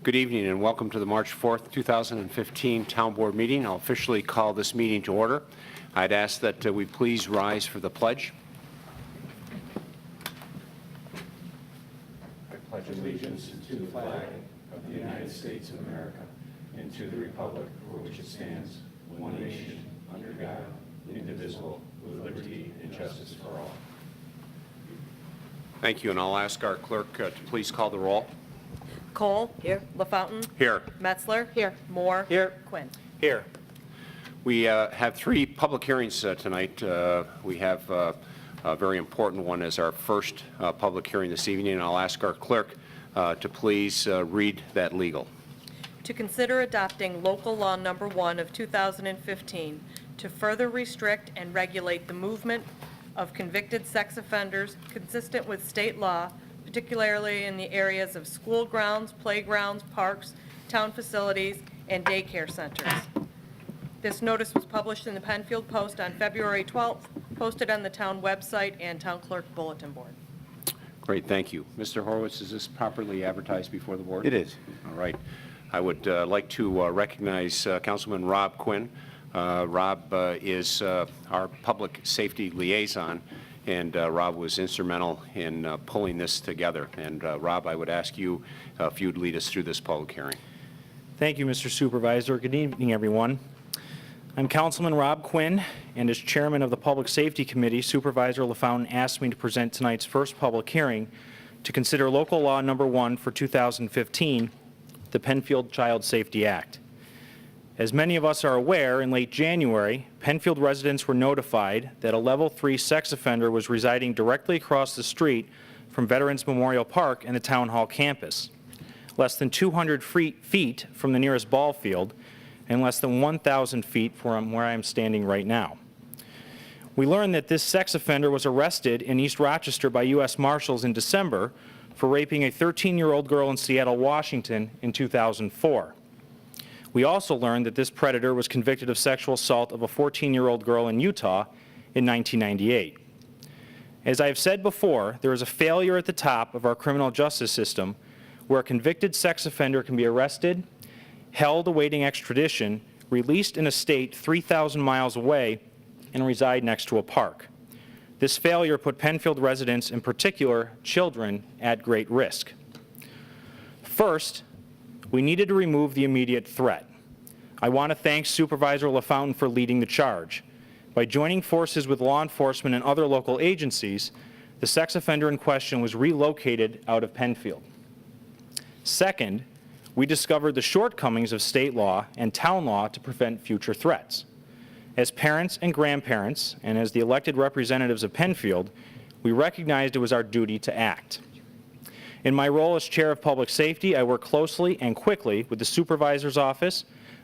Good evening and welcome to the March 4th, 2015 Town Board meeting. I'll officially call this meeting to order. I'd ask that we please rise for the pledge. I pledge allegiance to the flag of the United States of America and to the republic for which it stands, one nation, under God, indivisible, with liberty and justice for all. Thank you, and I'll ask our clerk to please call the roll. Cole. Here. LaFountain. Here. Metzler. Here. Moore. Here. Quinn. Here. We have three public hearings tonight. We have a very important one as our first public hearing this evening, and I'll ask our clerk to please read that legal. To consider adopting local law number 1 of 2015 to further restrict and regulate the movement of convicted sex offenders consistent with state law, particularly in the areas of school grounds, playgrounds, parks, town facilities, and daycare centers. This notice was published in the Penfield Post on February 12th, posted on the town website and town clerk bulletin board. Great, thank you. Mr. Horowitz, is this properly advertised before the board? It is. All right. I would like to recognize Councilman Rob Quinn. Rob is our public safety liaison, and Rob was instrumental in pulling this together. And Rob, I would ask you if you'd lead us through this public hearing. Thank you, Mr. Supervisor. Good evening, everyone. I'm Councilman Rob Quinn, and as chairman of the Public Safety Committee, Supervisor LaFountain asked me to present tonight's first public hearing to consider local law number 1 for 2015, the Penfield Child Safety Act. As many of us are aware, in late January, Penfield residents were notified that a level 3 sex offender was residing directly across the street from Veterans Memorial Park and the Town Hall campus, less than 200 feet from the nearest ball field, and less than 1,000 feet from where I am standing right now. We learned that this sex offender was arrested in East Rochester by U.S. Marshals in December for raping a 13-year-old girl in Seattle, Washington in 2004. We also learned that this predator was convicted of sexual assault of a 14-year-old girl in Utah in 1998. As I have said before, there is a failure at the top of our criminal justice system where a convicted sex offender can be arrested, held awaiting extradition, released in a state 3,000 miles away, and reside next to a park. This failure put Penfield residents, in particular children, at great risk. First, we needed to remove the immediate threat. I want to thank Supervisor LaFountain for leading the charge. By joining forces with law enforcement and other local agencies, the sex offender in question was relocated out of Penfield. Second, we discovered the shortcomings of state law and town law to prevent future threats. As parents and grandparents, and as the elected representatives of Penfield, we recognized it was our duty to act. In my role as chair of public safety, I work closely and quickly with the supervisor's office,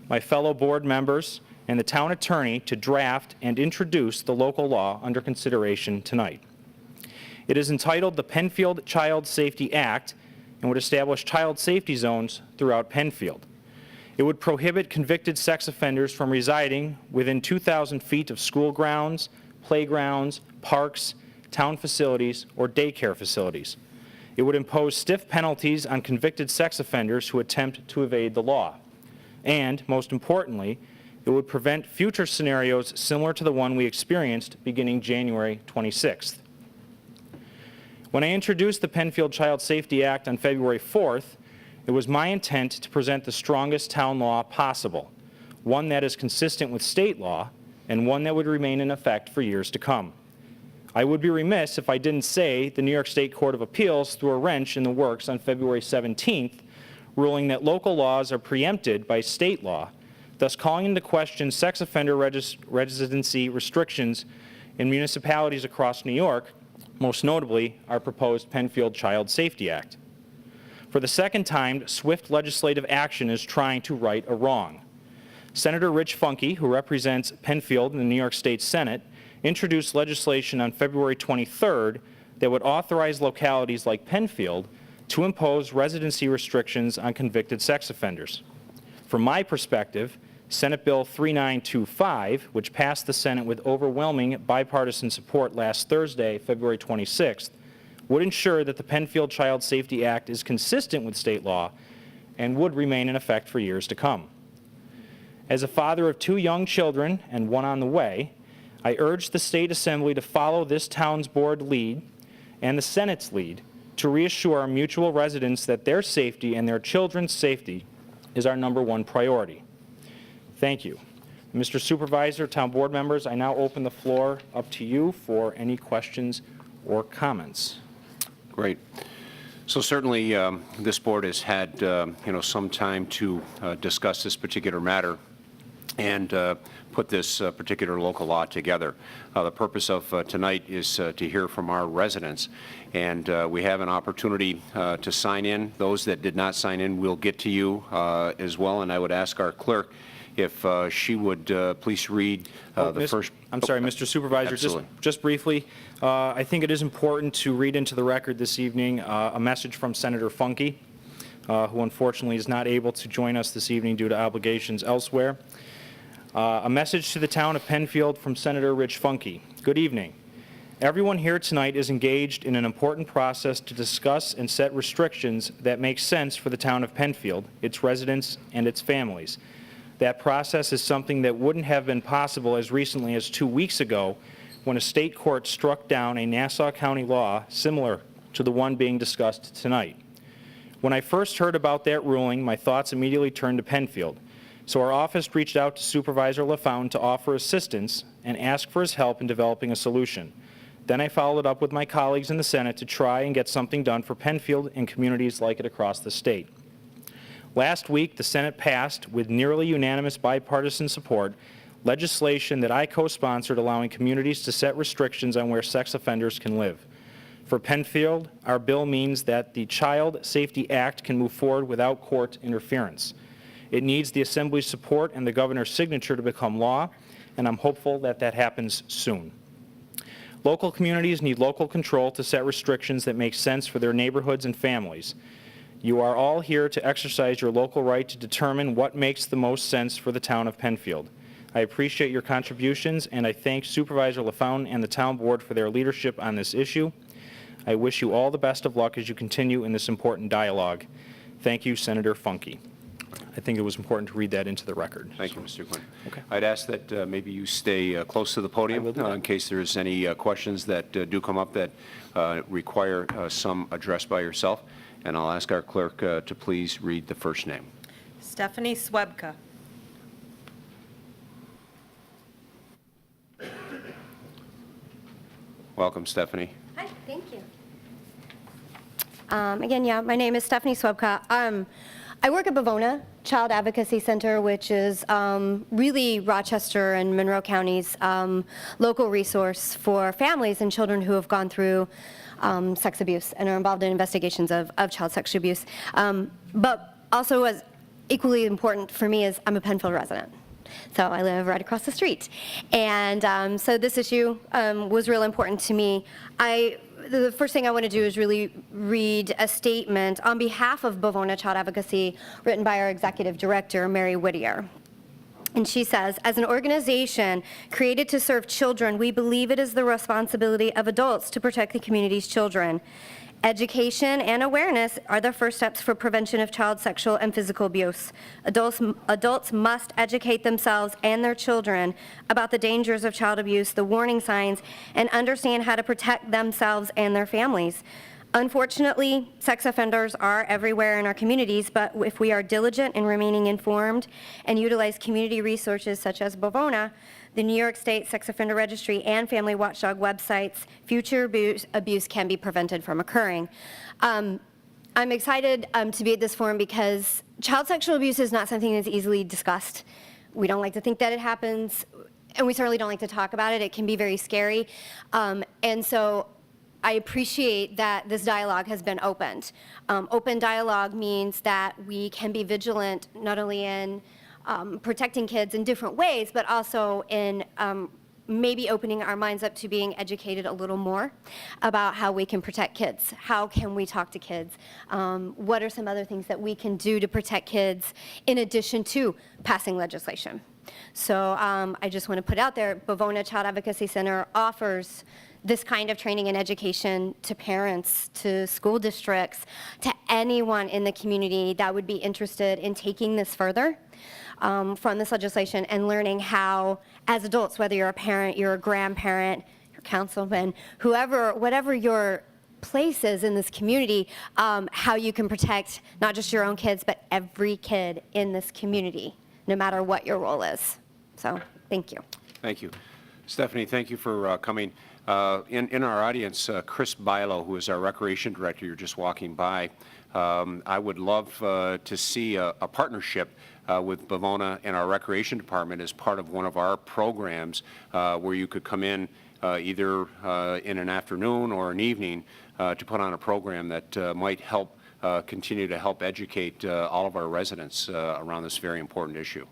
my fellow board members, and the town attorney to draft and introduce the local law under consideration tonight. It is entitled the Penfield Child Safety Act and would establish child safety zones throughout Penfield. It would prohibit convicted sex offenders from residing within 2,000 feet of school grounds, playgrounds, parks, town facilities, or daycare facilities. It would impose stiff penalties on convicted sex offenders who attempt to evade the law. And, most importantly, it would prevent future scenarios similar to the one we experienced beginning January 26th. When I introduced the Penfield Child Safety Act on February 4th, it was my intent to present the strongest town law possible, one that is consistent with state law and one that would remain in effect for years to come. I would be remiss if I didn't say the New York State Court of Appeals threw a wrench in the works on February 17th, ruling that local laws are preempted by state law, thus calling into question sex offender residency restrictions in municipalities across New York, most notably our proposed Penfield Child Safety Act. For the second time, swift legislative action is trying to right a wrong. Senator Rich Funke, who represents Penfield in the New York State Senate, introduced legislation on February 23rd that would authorize localities like Penfield to impose residency restrictions on convicted sex offenders. From my perspective, Senate Bill 3925, which passed the Senate with overwhelming bipartisan support last Thursday, February 26th, would ensure that the Penfield Child Safety Act is consistent with state law and would remain in effect for years to come. As a father of 2 young children and one on the way, I urge the State Assembly to follow this town's board lead and the Senate's lead to reassure our mutual residents that their safety and their children's safety is our #1 priority. Thank you. Mr. Supervisor, town board members, I now open the floor up to you for any questions or comments. Great. So certainly, this board has had, some time to discuss this particular matter and put this particular local law together. The purpose of tonight is to hear from our residents, and we have an opportunity to sign in. Those that did not sign in, we'll get to you as well, and I would ask our clerk if she would please read the first. I'm sorry, Mr. Supervisor, just briefly, I think it is important to read into the record this evening a message from Senator Funke, who unfortunately is not able to join us this evening due to obligations elsewhere. A message to the town of Penfield from Senator Rich Funke. Good evening. Everyone here tonight is engaged in an important process to discuss and set restrictions that make sense for the town of Penfield, its residents, and its families. That process is something that wouldn't have been possible as recently as 2 weeks ago when a state court struck down a Nassau County law similar to the one being discussed tonight. When I first heard about that ruling, my thoughts immediately turned to Penfield. So our office reached out to Supervisor LaFountain to offer assistance and ask for his help in developing a solution. Then I followed up with my colleagues in the Senate to try and get something done for Penfield and communities like it across the state. Last week, the Senate passed, with nearly unanimous bipartisan support, legislation that I co-sponsored allowing communities to set restrictions on where sex offenders can live. For Penfield, our bill means that the Child Safety Act can move forward without court interference. It needs the Assembly's support and the governor's signature to become law, and I'm hopeful that that happens soon. Local communities need local control to set restrictions that make sense for their neighborhoods and families. You are all here to exercise your local right to determine what makes the most sense for the town of Penfield. I appreciate your contributions, and I thank Supervisor LaFountain and the town board for their leadership on this issue. I wish you all the best of luck as you continue in this important dialogue. Thank you, Senator Funke. I think it was important to read that into the record. Thank you, Mr. Quinn. Okay. I'd ask that maybe you stay close to the podium in case there's any questions that do come up that require some address by yourself. And I'll ask our clerk to please read the first name. Stephanie Swebka. Welcome, Stephanie. Hi, thank you. Again, my name is Stephanie Swebka. I work at Bavona Child Advocacy Center, which is really Rochester and Monroe County's local resource for families and children who have gone through sex abuse and are involved in investigations of child sexual abuse. But also, as equally important for me, is I'm a Penfield resident. So I live right across the street. And so this issue was real important to me. The first thing I want to do is really read a statement on behalf of Bavona Child Advocacy written by our executive director, Mary Whittier. And she says, as an organization created to serve children, we believe it is the responsibility of adults to protect the community's children. Education and awareness are the first steps for prevention of child sexual and physical abuse. Adults must educate themselves and their children about the dangers of child abuse, the warning signs, and understand how to protect themselves and their families. Unfortunately, sex offenders are everywhere in our communities, but if we are diligent in remaining informed and utilize community resources such as Bavona, the New York State Sex Offender Registry, and Family Watchdog websites, future abuse can be prevented from occurring. I'm excited to be at this forum because child sexual abuse is not something that's easily discussed. We don't like to think that it happens, and we certainly don't like to talk about it. It can be very scary. And so I appreciate that this dialogue has been opened. Open dialogue means that we can be vigilant not only in protecting kids in different ways, but also in maybe opening our minds up to being educated a little more about how we can protect kids. How can we talk to kids? What are some other things that we can do to protect kids in addition to passing legislation? So I just want to put out there, Bavona Child Advocacy Center offers this kind of training and education to parents, to school districts, to anyone in the community that would be interested in taking this further from this legislation and learning how, as adults, whether you're a parent, you're a grandparent, your councilman, whoever, whatever your place is in this community, how you can protect not just your own kids, but every kid in this community, no matter what your role is. So, thank you. Thank you. Stephanie, thank you for coming. In our audience, Chris Bilo, who is our Recreation Director, you're just walking by. I would love to see a partnership with Bavona and our Recreation Department as part of one of our programs where you could come in either in an afternoon or an evening to put on a program that might help continue to help educate all of our residents around this very important issue.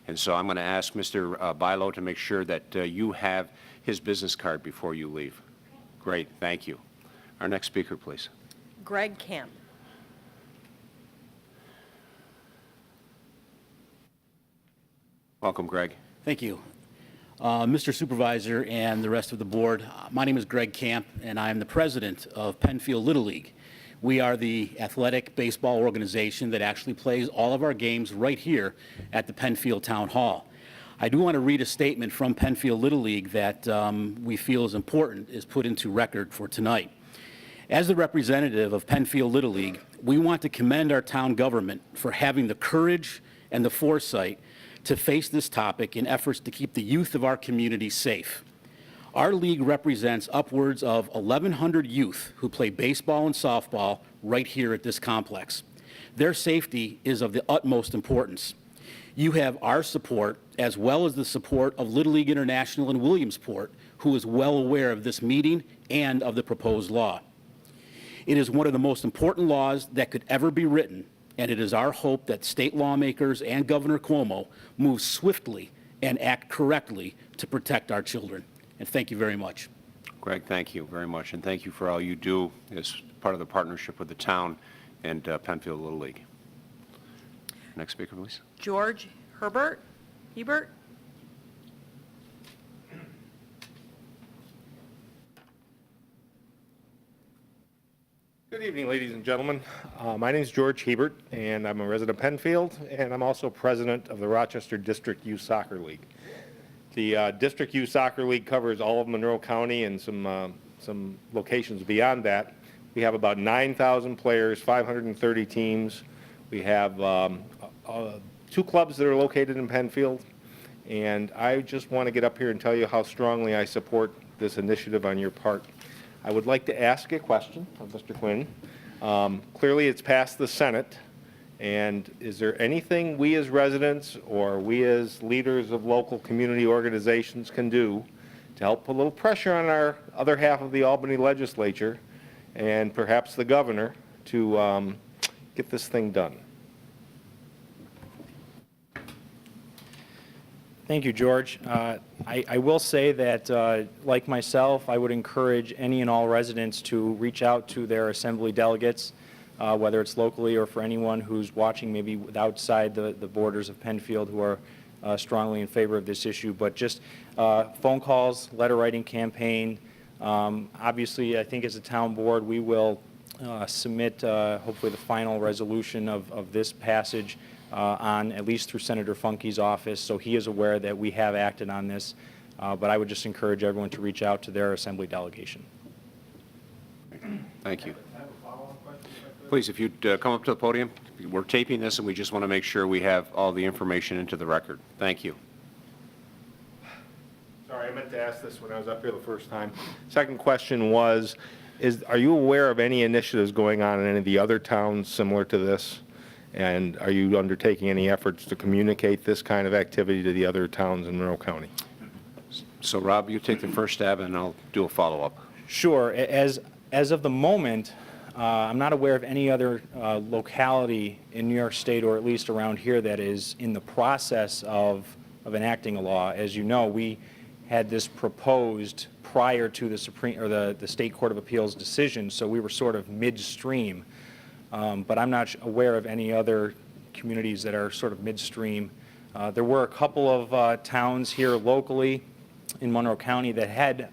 And so I'm going to ask Mr. Bilo to make sure that you have his business card before you leave. Great, thank you. Our next speaker, please. Greg Camp. Welcome, Greg. Thank you. Mr. Supervisor and the rest of the board, my name is Greg Camp, and I am the president of Penfield Little League. We are the athletic baseball organization that actually plays all of our games right here at the Penfield Town Hall. I do want to read a statement from Penfield Little League that we feel is important, is put into record for tonight. As the representative of Penfield Little League, we want to commend our town government for having the courage and the foresight to face this topic in efforts to keep the youth of our community safe. Our league represents upwards of 1,100 youth who play baseball and softball right here at this complex. Their safety is of the utmost importance. You have our support, as well as the support of Little League International in Williamsport, who is well aware of this meeting and of the proposed law. It is one of the most important laws that could ever be written, and it is our hope that state lawmakers and Governor Cuomo move swiftly and act correctly to protect our children. And thank you very much. Greg, thank you very much, and thank you for all you do as part of the partnership with the town and Penfield Little League. Next speaker, please. George Hebert. Good evening, ladies and gentlemen. My name is George Hebert, and I'm a resident of Penfield, and I'm also president of the Rochester District Youth Soccer League. The District Youth Soccer League covers all of Monroe County and some locations beyond that. We have about 9,000 players, 530 teams. We have 2 clubs that are located in Penfield, and I just want to get up here and tell you how strongly I support this initiative on your part. I would like to ask a question of Mr. Quinn. Clearly, it's passed the Senate, and is there anything we as residents or we as leaders of local community organizations can do to help put a little pressure on our other half of the Albany legislature and perhaps the governor to get this thing done? Thank you, George. I will say that, like myself, I would encourage any and all residents to reach out to their assembly delegates, whether it's locally or for anyone who's watching maybe outside the borders of Penfield who are strongly in favor of this issue. But just phone calls, letter writing campaign. Obviously, I think as a town board, we will submit hopefully the final resolution of this passage on at least through Senator Funke's office, so he is aware that we have acted on this. But I would just encourage everyone to reach out to their assembly delegation. Thank you. Please, if you'd come up to the podium. We're taping this, and we just want to make sure we have all the information into the record. Thank you. Sorry, I meant to ask this when I was up here the first time. Second question was, are you aware of any initiatives going on in any of the other towns similar to this? And are you undertaking any efforts to communicate this kind of activity to the other towns in Monroe County? So, Rob, you take the first stab, and I'll do a follow-up. Sure. As of the moment, I'm not aware of any other locality in New York State, or at least around here, that is in the process of enacting a law. As you know, we had this proposed prior to the the State Court of Appeals decision, so we were sort of midstream. But I'm not aware of any other communities that are sort of midstream. There were a couple of towns here locally in Monroe County that had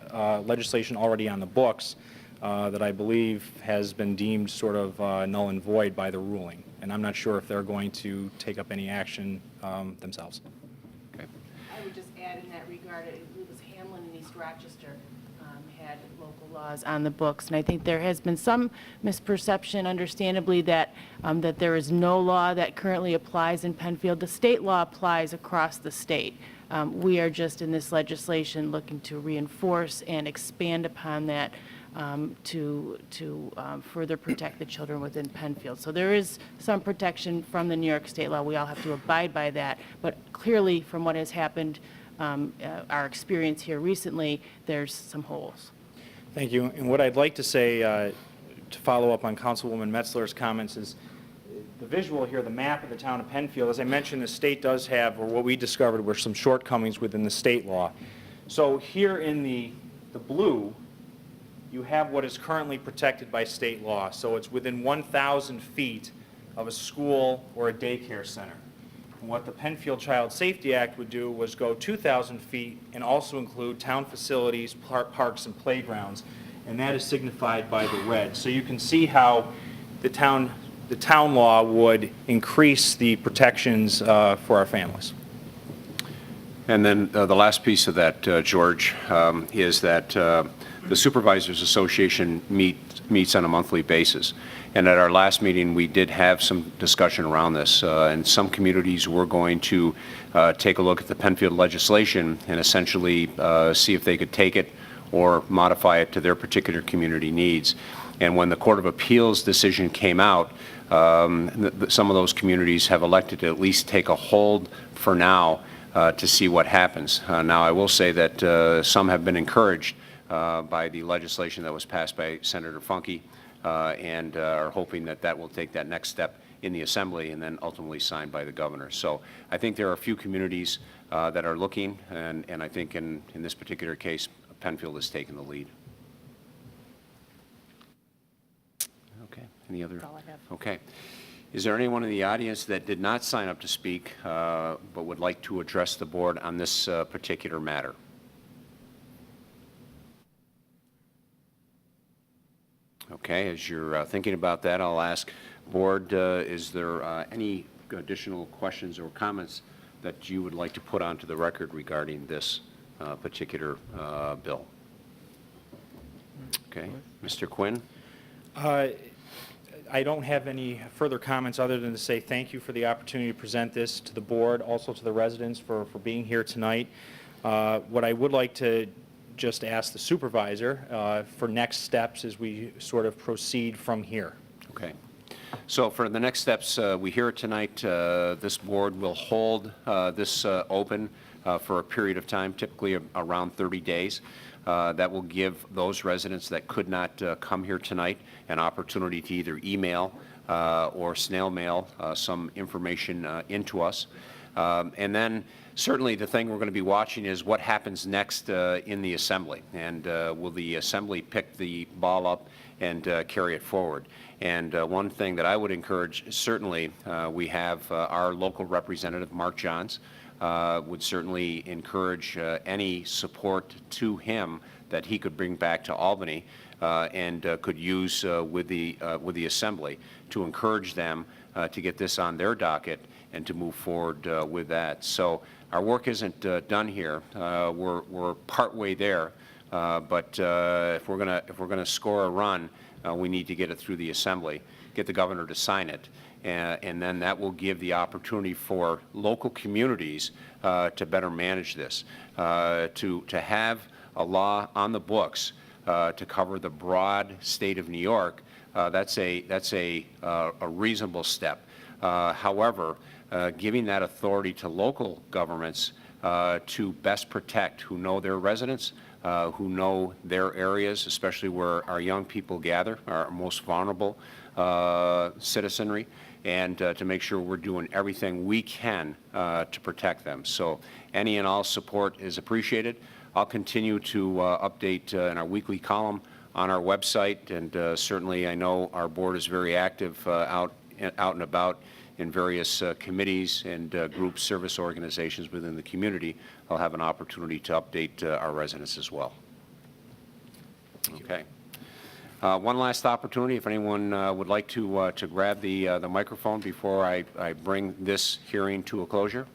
legislation already on the books that I believe has been deemed sort of null and void by the ruling. And I'm not sure if they're going to take up any action themselves. Okay. I would just add in that regard, it was Hamlin and East Rochester had local laws on the books. And I think there has been some misperception, understandably, that that there is no law that currently applies in Penfield. The state law applies across the state. We are just in this legislation looking to reinforce and expand upon that to further protect the children within Penfield. So there is some protection from the New York state law. We all have to abide by that. But clearly, from what has happened, our experience here recently, there's some holes. Thank you. And what I'd like to say to follow up on Councilwoman Metzler's comments is the visual here, the map of the town of Penfield. As I mentioned, the state does have, or what we discovered were some shortcomings within the state law. So here in the blue, you have what is currently protected by state law. So it's within 1,000 feet of a school or a daycare center. And what the Penfield Child Safety Act would do was go 2,000 feet and also include town facilities, parks, and playgrounds. And that is signified by the red. So you can see how the town law would increase the protections for our families. And then the last piece of that, George, is that the Supervisors Association meets on a monthly basis. And at our last meeting, we did have some discussion around this. And some communities were going to take a look at the Penfield legislation and essentially see if they could take it or modify it to their particular community needs. And when the Court of Appeals decision came out, some of those communities have elected to at least take a hold for now to see what happens. Now, I will say that some have been encouraged by the legislation that was passed by Senator Funke and are hoping that that will take that next step in the Assembly and then ultimately signed by the governor. So I think there are a few communities that are looking, and I think in this particular case, Penfield has taken the lead. Okay. Any other? That's all I have. Okay. Is there anyone in the audience that did not sign up to speak but would like to address the board on this particular matter? Okay, as you're thinking about that, I'll ask board, is there any additional questions or comments that you would like to put onto the record regarding this particular bill? Okay, Mr. Quinn? I don't have any further comments other than to say thank you for the opportunity to present this to the board, also to the residents for being here tonight. What I would like to just ask the supervisor for next steps as we sort of proceed from here. Okay. So for the next steps, we hear it tonight. This board will hold this open for a period of time, typically around 30 days. That will give those residents that could not come here tonight an opportunity to either email or snail mail some information into us. And then certainly the thing we're going to be watching is what happens next in the Assembly. And will the Assembly pick the ball up and carry it forward? And one thing that I would encourage, certainly we have our local representative, Mark Johns, would certainly encourage any support to him that he could bring back to Albany and could use with the Assembly to encourage them to get this on their docket and to move forward with that. So our work isn't done here. We're partway there, but if we're gonna score a run, we need to get it through the Assembly, get the governor to sign it, and then that will give the opportunity for local communities to better manage this, to have a law on the books to cover the broad state of New York. That's a reasonable step. However, giving that authority to local governments to best protect, who know their residents, who know their areas, especially where our young people gather, our most vulnerable citizenry, and to make sure we're doing everything we can to protect them. So any and all support is appreciated. I'll continue to update in our weekly column on our website, and certainly I know our board is very active out and about in various committees and group service organizations within the community, I'll have an opportunity to update our residents as well. Okay. One last opportunity, if anyone would like to grab the microphone before I bring this hearing to a closure.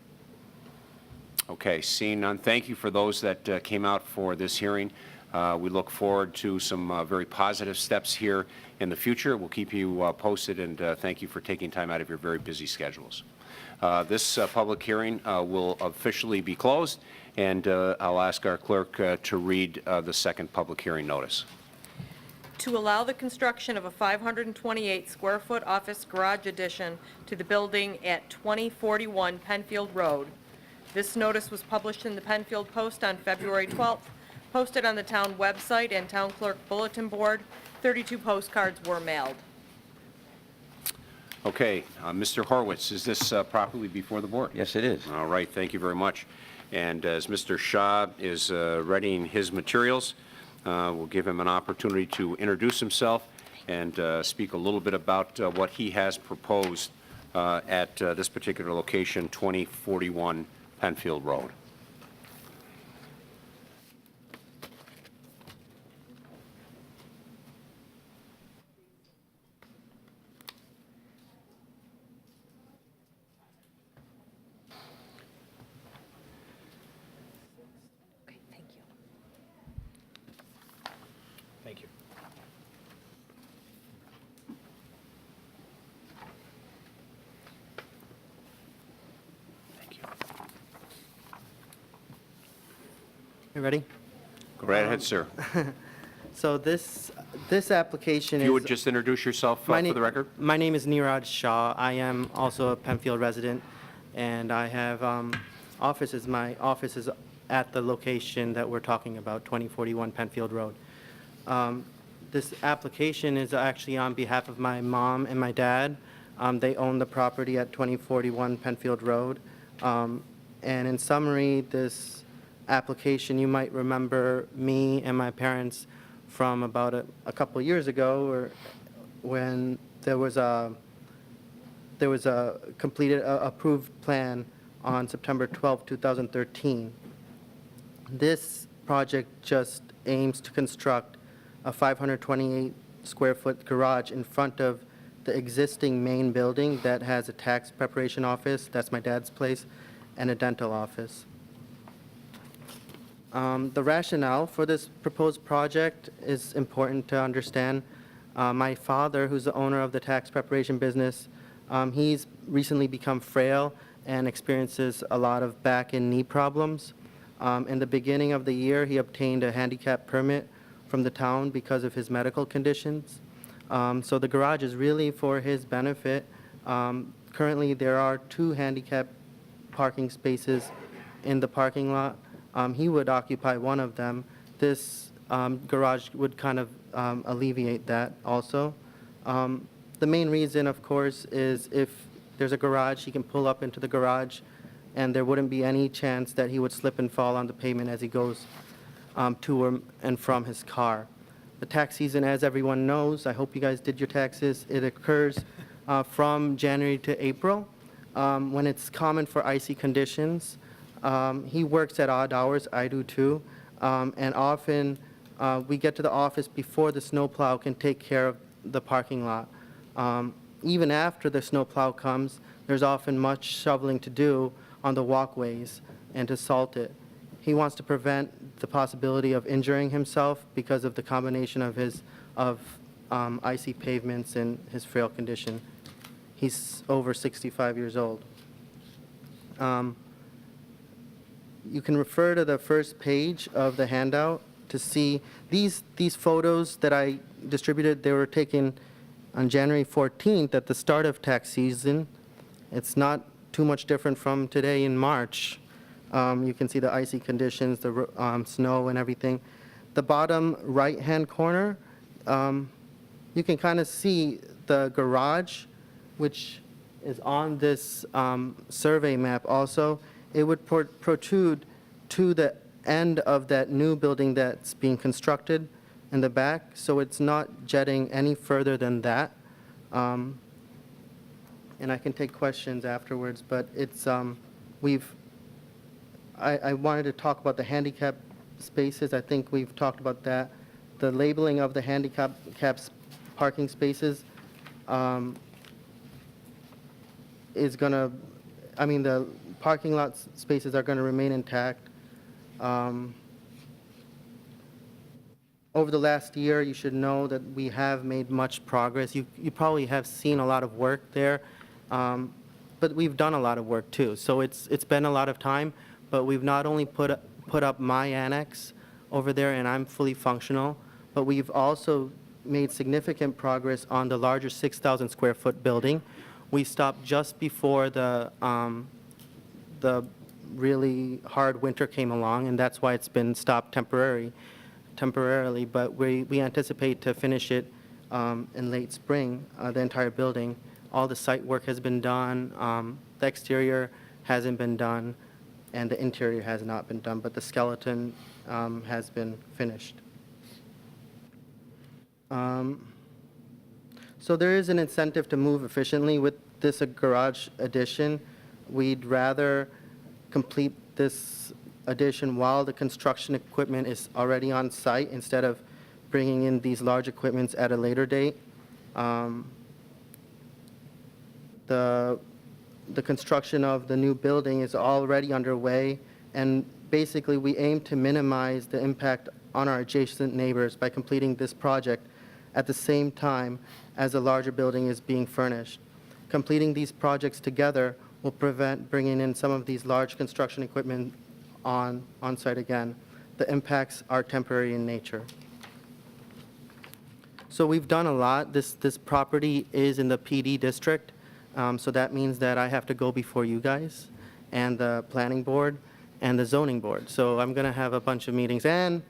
Okay, seeing none, thank you for those that came out for this hearing. We look forward to some very positive steps here in the future. We'll keep you posted, and thank you for taking time out of your very busy schedules. This public hearing will officially be closed, and I'll ask our clerk to read the second public hearing notice. To allow the construction of a 528-square-foot office garage addition to the building at 2041 Penfield Road. This notice was published in the Penfield Post on February 12th, posted on the town website and town clerk bulletin board. 32 postcards were mailed. Okay, Mr. Horwitz, is this properly before the board? Yes, it is. All right, thank you very much. And as Mr. Shah is readying his materials, we'll give him an opportunity to introduce himself and speak a little bit about what he has proposed at this particular location, 2041 Penfield Road. Okay, thank you. Thank you. Thank you. You ready? Go right ahead, sir. So this application If is... you would just introduce yourself for the record. My name is Niraj Shah. I am also a Penfield resident, and I have offices. My office is at the location that we're talking about, 2041 Penfield Road. This application is actually on behalf of my mom and my dad. They own the property at 2041 Penfield Road. And in summary, this application, you might remember me and my parents from about a couple years ago, or when there was a completed approved plan on September 12, 2013. This project just aims to construct a 528 square foot garage in front of the existing main building that has a tax preparation office, that's my dad's place, and a dental office. The rationale for this proposed project is important to understand. My father, who's the owner of the tax preparation business, he's recently become frail and experiences a lot of back and knee problems. In the beginning of the year, he obtained a handicap permit from the town because of his medical conditions. So the garage is really for his benefit. Currently, there are 2 handicap parking spaces in the parking lot. He would occupy one of them. This garage would kind of alleviate that also. The main reason, of course, is if there's a garage, he can pull up into the garage, and there wouldn't be any chance that he would slip and fall on the pavement as he goes to and from his car. The tax season, as everyone knows, I hope you guys did your taxes, it occurs from January to April, when it's common for icy conditions. He works at odd hours, I do too, and often we get to the office before the snowplow can take care of the parking lot. Even after the snowplow comes, there's often much shoveling to do on the walkways and to salt it. He wants to prevent the possibility of injuring himself because of the combination of icy pavements and his frail condition. He's over 65 years old. You can refer to the first page of the handout to see these photos that I distributed. They were taken on January 14th at the start of tax season. It's not too much different from today in March. You can see the icy conditions, the snow and everything. The bottom right-hand corner, you can kind of see the garage, which is on this survey map also. It would protrude to the end of that new building that's being constructed in the back, so it's not jetting any further than that. and I can take questions afterwards, but it's, I wanted to talk about the handicap spaces. I think we've talked about that. The labeling of the handicap parking spaces is going to, I mean, the parking lot spaces are going to remain intact. Over the last year, you should know that we have made much progress. You probably have seen a lot of work there, but we've done a lot of work too. So it's been a lot of time, but we've not only put up my annex over there, and I'm fully functional, but we've also made significant progress on the larger 6,000 square foot building. We stopped just before the really hard winter came along, and that's why it's been stopped temporarily, but we anticipate to finish it in late spring, the entire building. All the site work has been done, the exterior hasn't been done, and the interior has not been done, but the skeleton has been finished. So there is an incentive to move efficiently with this garage addition. We'd rather complete this addition while the construction equipment is already on site instead of bringing in these large equipments at a later date. The construction of the new building is already underway, and basically we aim to minimize the impact on our adjacent neighbors by completing this project at the same time as the larger building is being furnished. Completing these projects together will prevent bringing in some of these large construction equipment on site again. The impacts are temporary in nature. So we've done a lot. This property is in the PD district, so that means that I have to go before you guys and the planning board and the zoning board. So I'm going to have a bunch of meetings, and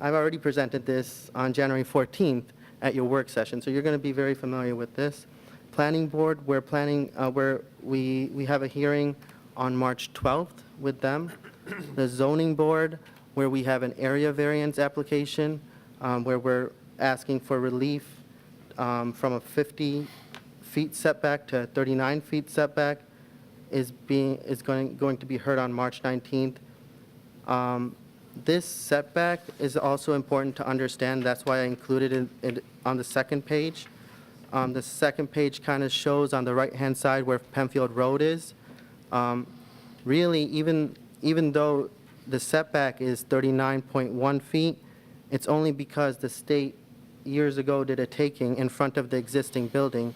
I've already presented this on January 14th at your work session, so you're going to be very familiar with this. Planning board, we're planning, we have a hearing on March 12th with them. The zoning board, where we have an area variance application, where we're asking for relief from a 50 feet setback to a 39 feet setback, is going to be heard on March 19th. This setback is also important to understand. That's why I included it on the second page. The second page kind of shows on the right-hand side where Penfield Road is. Really, even though the setback is 39.1 feet, it's only because the state years ago did a taking in front of the existing building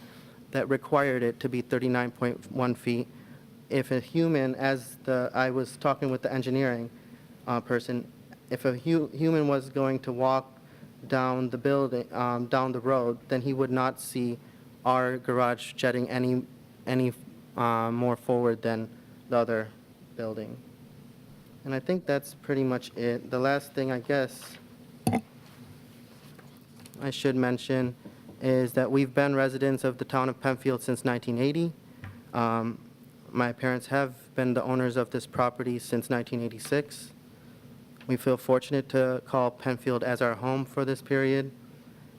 that required it to be 39.1 feet. If a human, I was talking with the engineering person, if a human was going to walk down the building, down the road, then he would not see our garage jetting any more forward than the other building. And I think that's pretty much it. The last thing I guess I should mention is that we've been residents of the town of Penfield since 1980. My parents have been the owners of this property since 1986. We feel fortunate to call Penfield as our home for this period,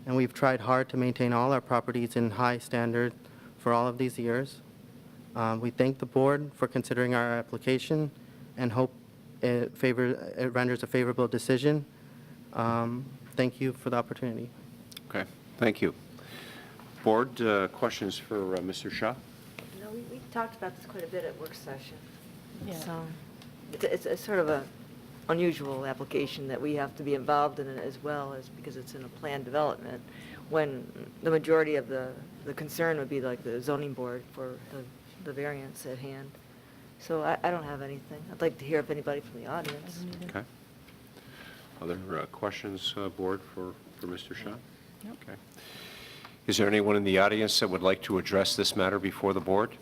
and we've tried hard to maintain all our properties in high standard for all of these years. We thank the board for considering our application and hope it renders a favorable decision. Thank you for the opportunity. Okay, thank you. Board, questions for Mr. Shah? No, we talked about this quite a bit at work session. Yeah. So it's a sort of a unusual application that we have to be involved in it as well, as because it's in a planned development, when the majority of the concern would be like the zoning board for the variance at hand. So I don't have anything. I'd like to hear if anybody from the audience. Okay. Other questions, board, for Mr. Shah? Okay. Is there anyone in the audience that would like to address this matter before the board?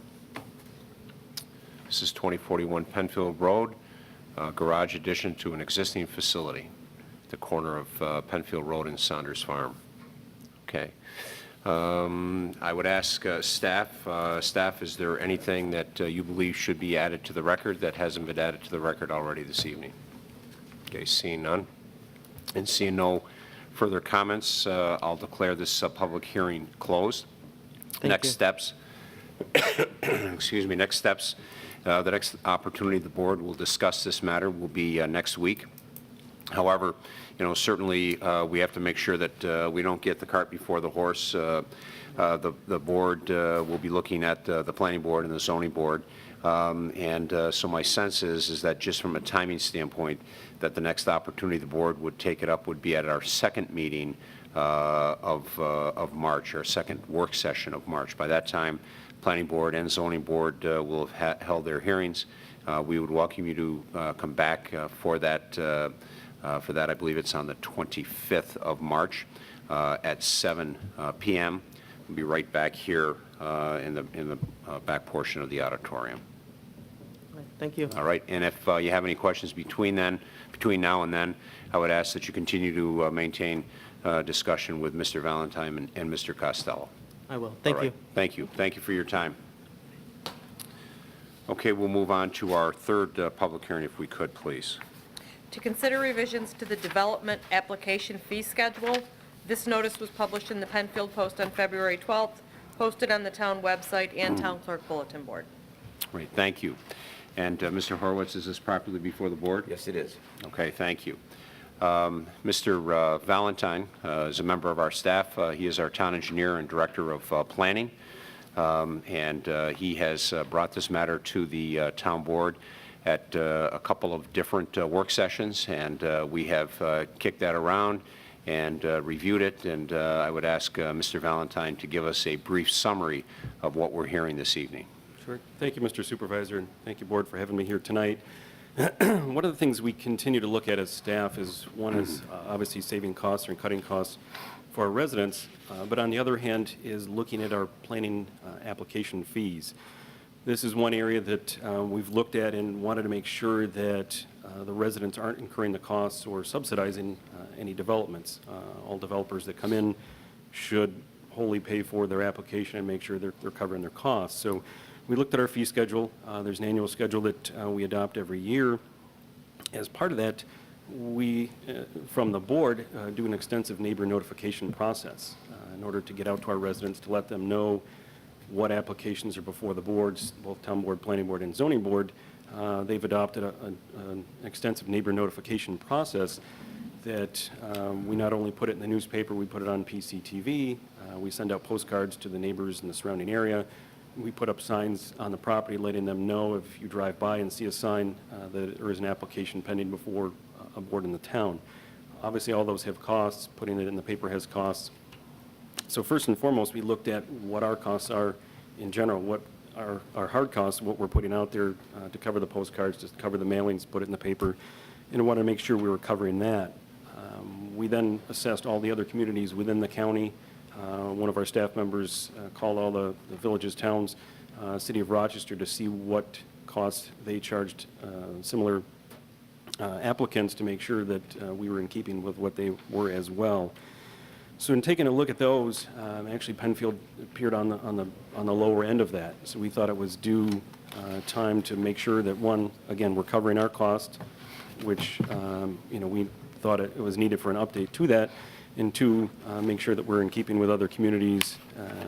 This is 2041 Penfield Road, garage addition to an existing facility, the corner of Penfield Road and Saunders Farm. Okay. I would ask staff, is there anything that you believe should be added to the record that hasn't been added to the record already this evening? Okay, seeing none. And seeing no further comments, I'll declare this public hearing closed. Thank Next you. steps. excuse me, next steps, the next opportunity the board will discuss this matter will be next week. However, certainly we have to make sure that we don't get the cart before the horse. The board will be looking at the planning board and the zoning board. So my sense is that just from a timing standpoint, that the next opportunity the board would take it up would be at our second meeting of March, our second work session of March. By that time, planning board and zoning board will have held their hearings. We would welcome you to come back for that. I believe it's on the 25th of March at 7 p.m. We'll be right back here in the back portion of the auditorium. Thank you. All right, and if you have any questions between now and then, I would ask that you continue to maintain discussion with Mr. Valentine and Mr. Costello. I will. Thank you. Thank you. Thank you for your time. Okay, we'll move on to our third public hearing, if we could, please. To consider revisions to the development application fee schedule. This notice was published in the Penfield Post on February 12th, posted on the town website and town clerk bulletin board. Great, thank you. And Mr. Horowitz, is this properly before the board? Yes, it is. Okay, thank you. Mr. Valentine is a member of our staff. He is our town engineer and director of planning, and he has brought this matter to the town board at a couple of different work sessions, and we have kicked that around and reviewed it, and I would ask Mr. Valentine to give us a brief summary of what we're hearing this evening. Sure. Thank you, Mr. Supervisor, and thank you, Board, for having me here tonight. One of the things we continue to look at as staff is, one is obviously saving costs and cutting costs for our residents, but on the other hand is looking at our planning application fees. This is one area that we've looked at and wanted to make sure that the residents aren't incurring the costs or subsidizing any developments. All developers that come in should wholly pay for their application and make sure they're covering their costs. So we looked at our fee schedule. There's an annual schedule that we adopt every year. As part of that, we, from the board, do an extensive neighbor notification process in order to get out to our residents to let them know what applications are before the boards, both town board, planning board, and zoning board. They've adopted an extensive neighbor notification process that we not only put it in the newspaper, we put it on PCTV, we send out postcards to the neighbors in the surrounding area. We put up signs on the property letting them know if you drive by and see a sign that there is an application pending before a board in the town. Obviously, all those have costs. Putting it in the paper has costs. So first and foremost, we looked at what our costs are in general, what our hard costs, what we're putting out there to cover the postcards, to cover the mailings, put it in the paper, and wanted to make sure we were covering that. We then assessed all the other communities within the county. One of our staff members called all the villages, towns, city of Rochester to see what costs they charged similar applicants to make sure that we were in keeping with what they were as well. So in taking a look at those, actually Penfield appeared on the lower end of that. So we thought it was due time to make sure that, one, again, we're covering our costs, which we thought it was needed for an update to that, and two, make sure that we're in keeping with other communities,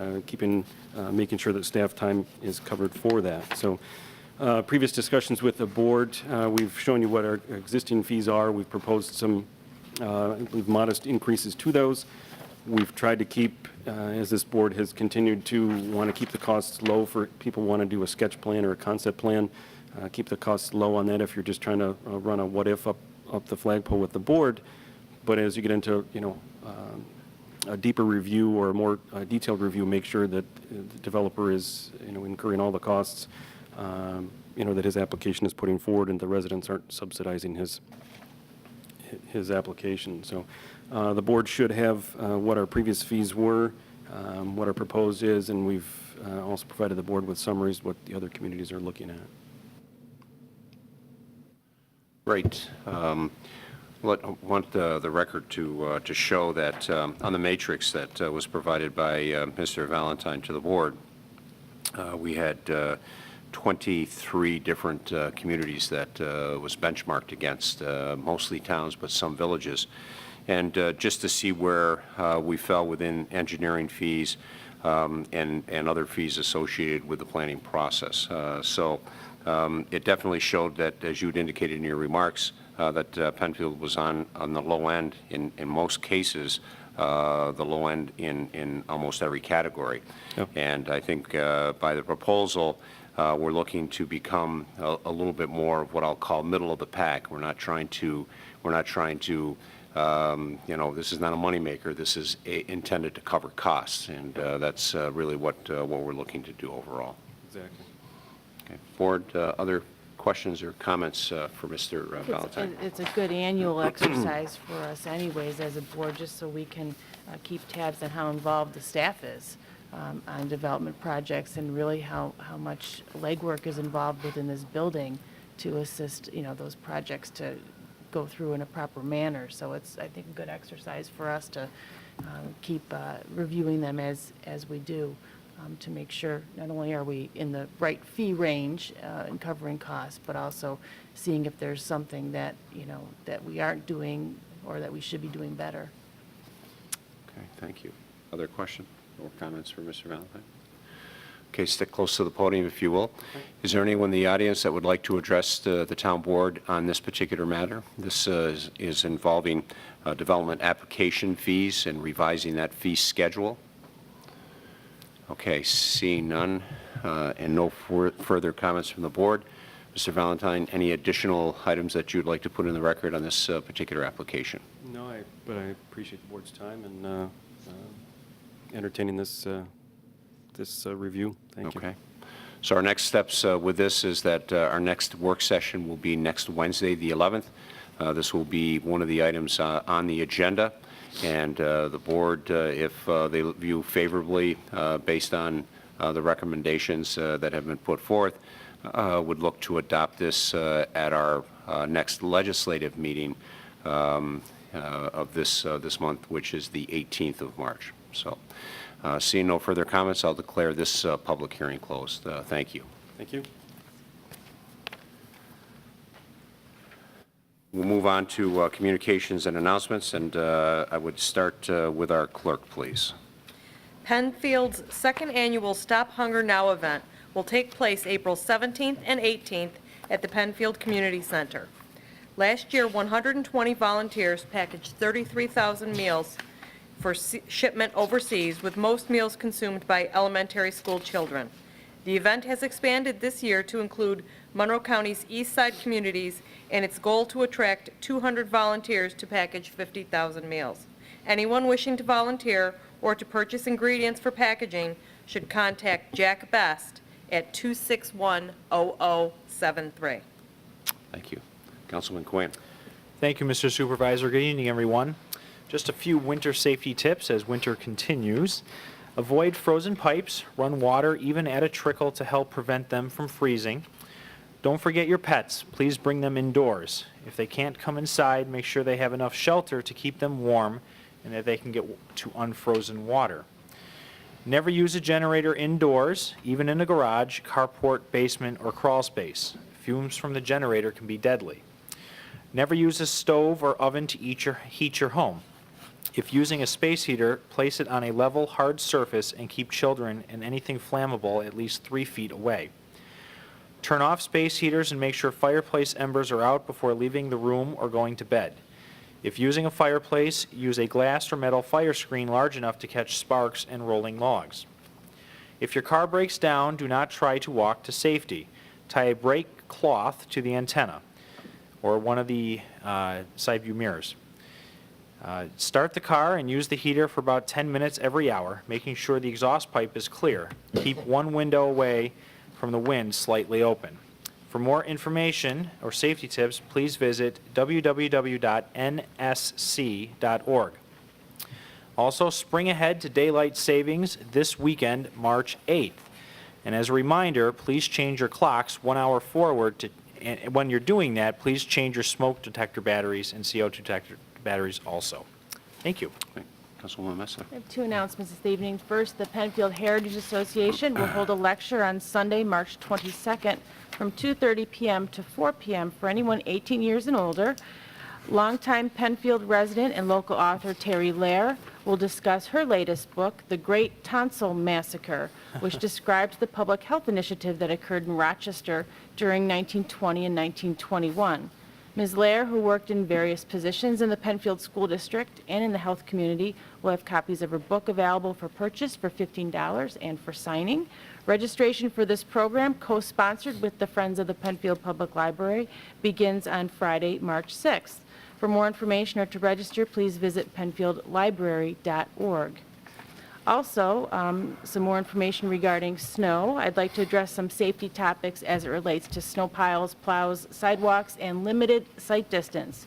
making sure that staff time is covered for that. So previous discussions with the board, we've shown you what our existing fees are. We've proposed some, I believe, modest increases to those. We've tried to keep, as this board has continued to want to keep the costs low for people who want to do a sketch plan or a concept plan, keep the costs low on that if you're just trying to run a what-if up the flagpole with the board. But as you get into, a deeper review or a more detailed review, make sure that the developer is, incurring all the costs, that his application is putting forward, and the residents aren't subsidizing his application. So the board should have what our previous fees were, what our proposed is, and we've also provided the board with summaries what the other communities are looking at. Great. I want the record to show that on the matrix that was provided by Mr. Valentine to the board, we had 23 different communities that was benchmarked against, mostly towns, but some villages. And just to see where we fell within engineering fees, and other fees associated with the planning process. It definitely showed that, as you'd indicated in your remarks, that Penfield was on the low end in most cases, the low end in almost every category. Yep. And I think by the proposal, we're looking to become a little bit more of what I'll call middle of the pack. We're not trying to, this is not a moneymaker. This is intended to cover costs, and that's really what we're looking to do overall. Exactly. Okay. Board, other questions or comments for Mr. Valentine? It's a good annual exercise for us anyways as a board, just so we can keep tabs on how involved the staff is on development projects, and really how much legwork is involved within this building to assist, those projects to go through in a proper manner. So it's, I think, a good exercise for us to keep reviewing them as we do, to make sure not only are we in the right fee range in covering costs, but also seeing if there's something that, that we aren't doing or that we should be doing better. Okay, thank you. Other questions or comments for Mr. Valentine? Okay, stick close to the podium if you will. Is there anyone in the audience that would like to address the town board on this particular matter? This is involving development application fees and revising that fee schedule. Okay, seeing none and no further comments from the board. Mr. Valentine, any additional items that you'd like to put in the record on this particular application? No, but I appreciate the board's time and entertaining this review. Thank you. Okay. So our next steps with this is that our next work session will be next Wednesday, the 11th. This will be one of the items on the agenda, and the board, if they view favorably based on the recommendations that have been put forth, would look to adopt this at our next legislative meeting of this month, which is the 18th of March. So, seeing no further comments, I'll declare this public hearing closed. Thank you. Thank you. We'll move on to communications and announcements, and I would start with our clerk, please. Penfield's second annual Stop Hunger Now event will take place April 17th and 18th at the Penfield Community Center. Last year, 120 volunteers packaged 33,000 meals for shipment overseas, with most meals consumed by elementary school children. The event has expanded this year to include Monroe County's east side communities, and its goal to attract 200 volunteers to package 50,000 meals. Anyone wishing to volunteer or to purchase ingredients for packaging should contact Jack Best at 261-0073. Thank you. Councilman Quinn. Thank you, Mr. Supervisor. Good evening, everyone. Just a few winter safety tips as winter continues. Avoid frozen pipes. Run water even at a trickle to help prevent them from freezing. Don't forget your pets. Please bring them indoors. If they can't come inside, make sure they have enough shelter to keep them warm and that they can get to unfrozen water. Never use a generator indoors, even in a garage, carport, basement, or crawl space. Fumes from the generator can be deadly. Never use a stove or oven to heat your home. If using a space heater, place it on a level, hard surface and keep children and anything flammable at least 3 feet away. Turn off space heaters and make sure fireplace embers are out before leaving the room or going to bed. If using a fireplace, use a glass or metal fire screen large enough to catch sparks and rolling logs. If your car breaks down, do not try to walk to safety. Tie a brake cloth to the antenna or one of the side view mirrors. Start the car and use the heater for about 10 minutes every hour, making sure the exhaust pipe is clear. Keep one window away from the wind slightly open. For more information or safety tips, please visit www.nsc.org. Also, spring ahead to daylight savings this weekend, March 8th. And as a reminder, please change your clocks 1 hour forward and when you're doing that, please change your smoke detector batteries and CO2 detector batteries also. Thank you. Okay. Councilwoman Messa. I have 2 announcements this evening. First, the Penfield Heritage Association will hold a lecture on Sunday, March 22nd from 2:30 p.m. to 4 p.m. for anyone 18 years and older Longtime Penfield resident and local author Terry Lair will discuss her latest book, The Great Tonsil Massacre, which describes the public health initiative that occurred in Rochester during 1920 and 1921. Ms. Lair, who worked in various positions in the Penfield School District and in the health community, will have copies of her book available for purchase for $15 and for signing. Registration for this program, co-sponsored with the Friends of the Penfield Public Library, begins on Friday, March 6th. For more information or to register, please visit penfieldlibrary.org. Also, some more information regarding snow. I'd like to address some safety topics as it relates to snow piles, plows, sidewalks, and limited sight distance.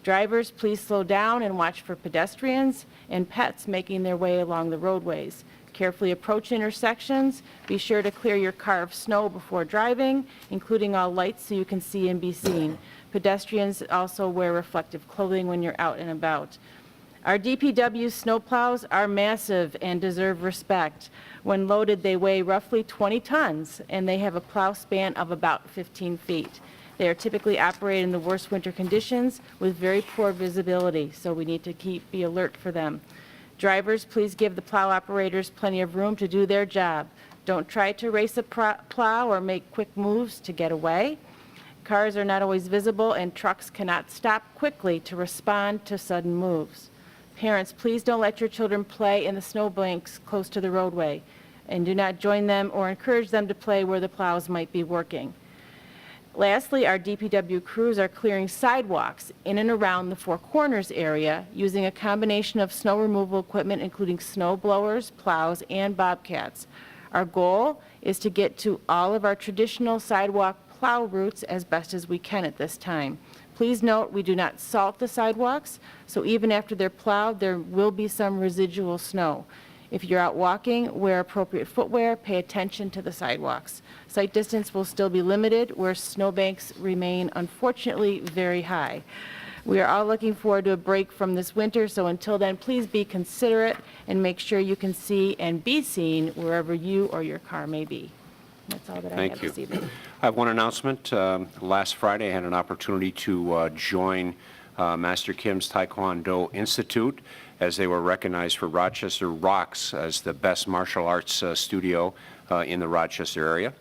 Drivers, please slow down and watch for pedestrians and pets making their way along the roadways. Carefully approach intersections. Be sure to clear your car of snow before driving, including all lights so you can see and be seen. Pedestrians also wear reflective clothing when you're out and about. Our DPW snowplows are massive and deserve respect. When loaded, they weigh roughly 20 tons, and they have a plow span of about 15 feet. They are typically operated in the worst winter conditions with very poor visibility, so we need to be alert for them. Drivers, please give the plow operators plenty of room to do their job. Don't try to race a plow or make quick moves to get away. Cars are not always visible, and trucks cannot stop quickly to respond to sudden moves. Parents, please don't let your children play in the snowbanks close to the roadway, and do not join them or encourage them to play where the plows might be working. Lastly, our DPW crews are clearing sidewalks in and around the Four Corners area using a combination of snow removal equipment, including snow blowers, plows, and bobcats. Our goal is to get to all of our traditional sidewalk plow routes as best as we can at this time. Please note, we do not salt the sidewalks, so even after they're plowed, there will be some residual snow. If you're out walking, wear appropriate footwear, pay attention to the sidewalks. Sight distance will still be limited where snowbanks remain, unfortunately, very high. We are all looking forward to a break from this winter, so until then, please be considerate and make sure you can see and be seen wherever you or your car may be. That's all that I have this evening. I have one announcement. Last Friday, I had an opportunity to join Master Kim's Taekwondo Institute as they were recognized for Rochester Rocks as the best martial arts studio in the Rochester area.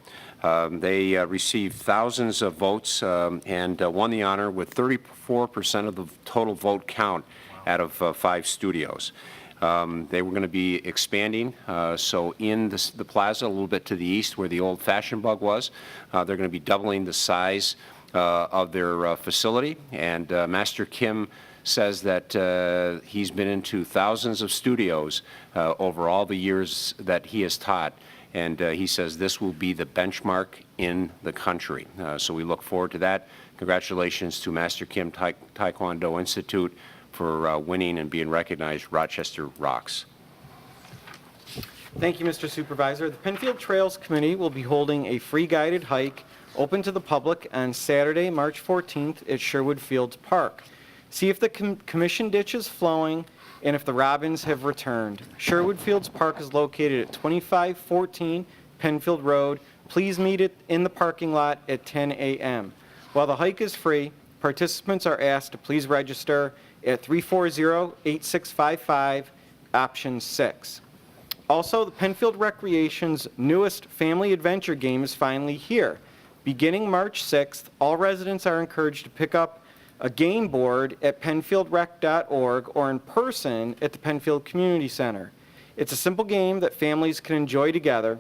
They received thousands of votes and won the honor with 34% of the total vote count out of 5 studios. They were going to be expanding, so in the plaza a little bit to the east where the old Fashion Bug was, they're going to be doubling the size of their facility, and Master Kim says that he's been into thousands of studios over all the years that he has taught, and he says this will be the benchmark in the country. So we look forward to that. Congratulations to Master Kim Taekwondo Institute for winning and being recognized. Rochester rocks. Thank you, Mr. Supervisor. The Penfield Trails Committee will be holding a free guided hike open to the public on Saturday, March 14th at Sherwood Fields Park. See if the commission ditch is flowing and if the robins have returned. Sherwood Fields Park is located at 2514 Penfield Road. Please meet it in the parking lot at 10 a.m. While the hike is free, participants are asked to please register at 340-8655, option 6. Also, the Penfield Recreation's newest family adventure game is finally here. Beginning March 6th, all residents are encouraged to pick up a game board at penfieldrec.org or in person at the Penfield Community Center. It's a simple game that families can enjoy together.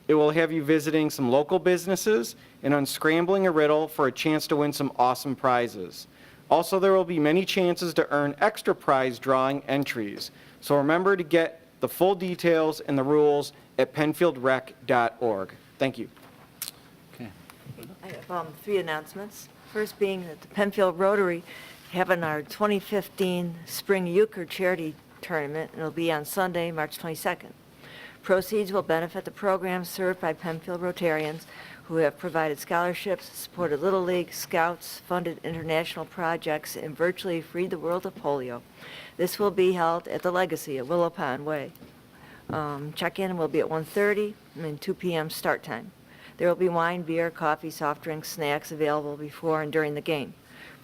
It will have you visiting some local businesses and unscrambling a riddle for a chance to win some awesome prizes. Also, there will be many chances to earn extra prize drawing entries. So remember to get the full details and the rules at penfieldrec.org. Thank you. Okay. I have 3 announcements. First being that the Penfield Rotary having our 2015 Spring Euchre Charity Tournament, and it'll be on Sunday, March 22nd. Proceeds will benefit the programs served by Penfield Rotarians who have provided scholarships, supported Little League, Scouts, funded international projects, and virtually freed the world of polio. This will be held at the Legacy at Willow Pond Way. Check-in will be at 1:30 and 2 p.m. start time. There will be wine, beer, coffee, soft drinks, snacks available before and during the game.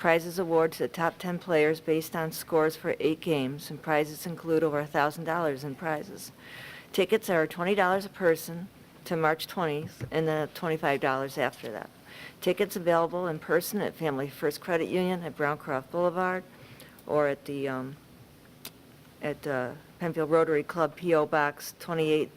prizes award to the top 10 players based on scores for 8 games, and prizes include over $1,000 in prizes. Tickets are $20 a person to March 20th, and then $25 after that. Tickets available in person at Family First Credit Union at Browncroft Boulevard, or at the Penfield Rotary Club, P.O. Box 28,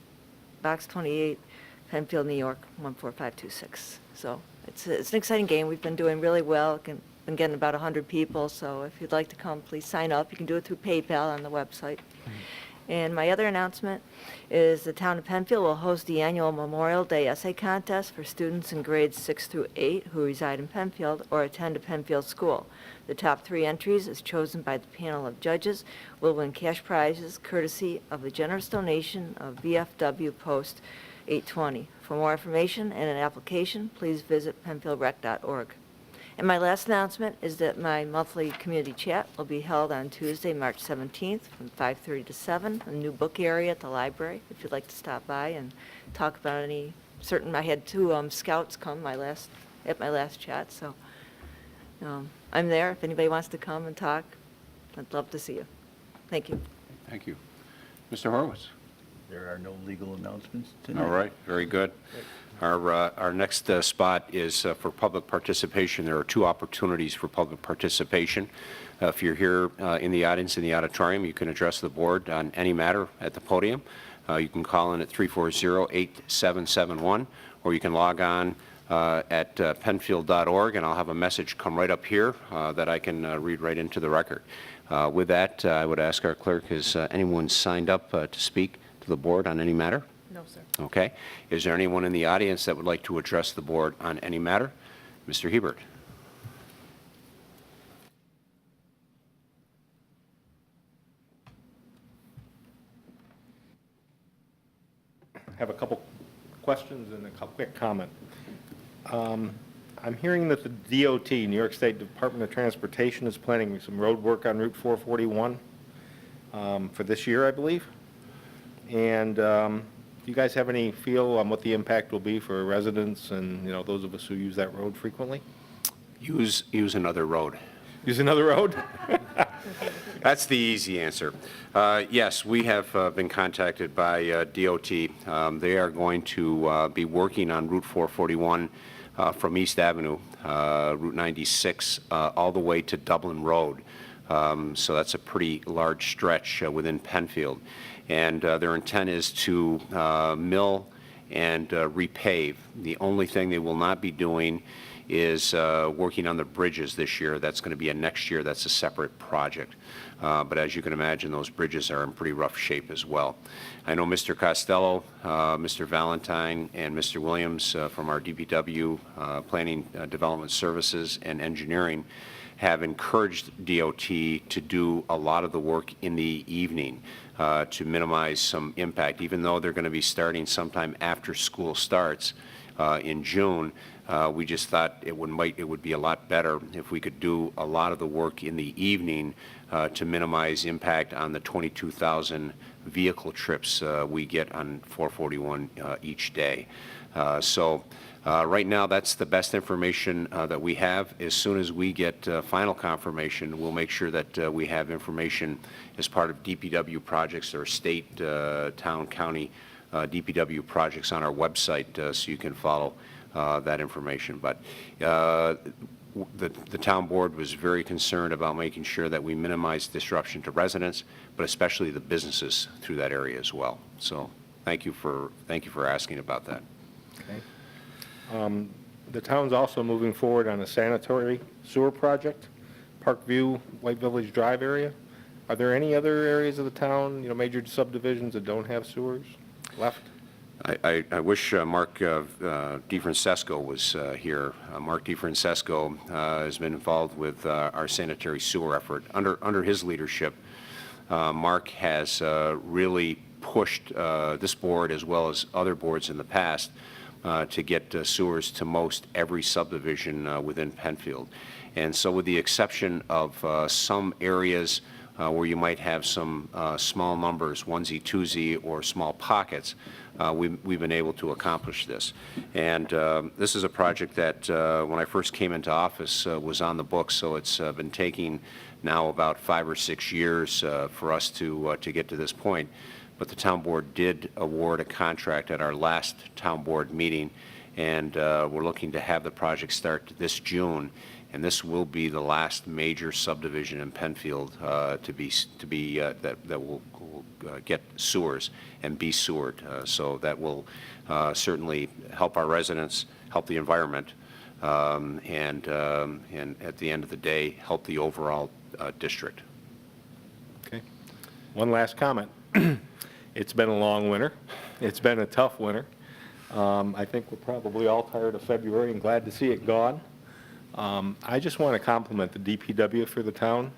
Penfield, New York 14526. So it's an exciting game. We've been doing really well. Been getting about 100 people. So if you'd like to come, please sign up. You can do it through PayPal on the website. And my other announcement is the town of Penfield will host the annual Memorial Day essay contest for students in grades 6 through 8 who reside in Penfield or attend a Penfield school. The top 3 entries, as chosen by the panel of judges, will win cash prizes courtesy of the generous donation of VFW Post 820. For more information and an application, please visit penfieldrec.org. And my last announcement is that my monthly community chat will be held on Tuesday, March 17th from 5:30 to 7 in the new book area at the library, if you'd like to stop by and talk about any certain, I had 2 scouts come at my last chat, so I'm there. If anybody wants to come and talk, I'd love to see you. Thank you. Thank you. Mr. Horowitz? There are no legal announcements tonight. All right, very good. Our next spot is for public participation. There are 2 opportunities for public participation. If you're here in the audience in the auditorium, you can address the board on any matter at the podium. You can call in at 340-8771, or you can log on at penfield.org, and I'll have a message come right up here that I can read right into the record. With that, I would ask our clerk, has anyone signed up to speak to the board on any matter? No, sir. Okay. Is there anyone in the audience that would like to address the board on any matter? Mr. Hebert. I have a couple questions and a quick comment. I'm hearing that the DOT, New York State Department of Transportation, is planning some road work on Route 441 for this year, I believe. And do you guys have any feel on what the impact will be for residents and, those of us who use that road frequently? Use another road. Use another road? That's the easy answer. Yes, we have been contacted by DOT. They are going to be working on Route 441 from East Avenue, Route 96, all the way to Dublin Road. So that's a pretty large stretch within Penfield. And their intent is to mill and repave. The only thing they will not be doing is working on the bridges this year. That's going to be a next year. That's a separate project. But as you can imagine, those bridges are in pretty rough shape as well. I know Mr. Costello, Mr. Valentine, and Mr. Williams from our DPW Planning, Development Services, and Engineering have encouraged DOT to do a lot of the work in the evening to minimize some impact. Even though they're going to be starting sometime after school starts in June, we just thought it would be a lot better if we could do a lot of the work in the evening to minimize impact on the 22,000 vehicle trips we get on 441 each day. Right now, that's the best information that we have. As soon as we get final confirmation, we'll make sure that we have information as part of DPW projects or state, town, county DPW projects on our website so you can follow that information. But the town board was very concerned about making sure that we minimize disruption to residents, but especially the businesses through that area as well. So thank you for asking about that. Okay. The town's also moving forward on a sanitary sewer project, Parkview, White Village Drive area. Are there any other areas of the town, major subdivisions that don't have sewers left? I wish Mark DeFrancesco was here. Mark DeFrancesco has been involved with our sanitary sewer effort. Under his leadership, Mark has really pushed this board as well as other boards in the past to get sewers to most every subdivision within Penfield. And so with the exception of some areas where you might have some small numbers, onesie, twosie, or small pockets, we've been able to accomplish this. And this is a project that, when I first came into office, was on the books, so it's been taking now about 5 or 6 years for us to get to this point. But the town board did award a contract at our last town board meeting, and we're looking to have the project start this June. And this will be the last major subdivision in Penfield that will get sewers and be sewered. So that will certainly help our residents, help the environment, and at the end of the day, help the overall district. Okay. One last comment. It's been a long winter. It's been a tough winter. I think we're probably all tired of February and glad to see it gone. I just want to compliment the DPW for the town.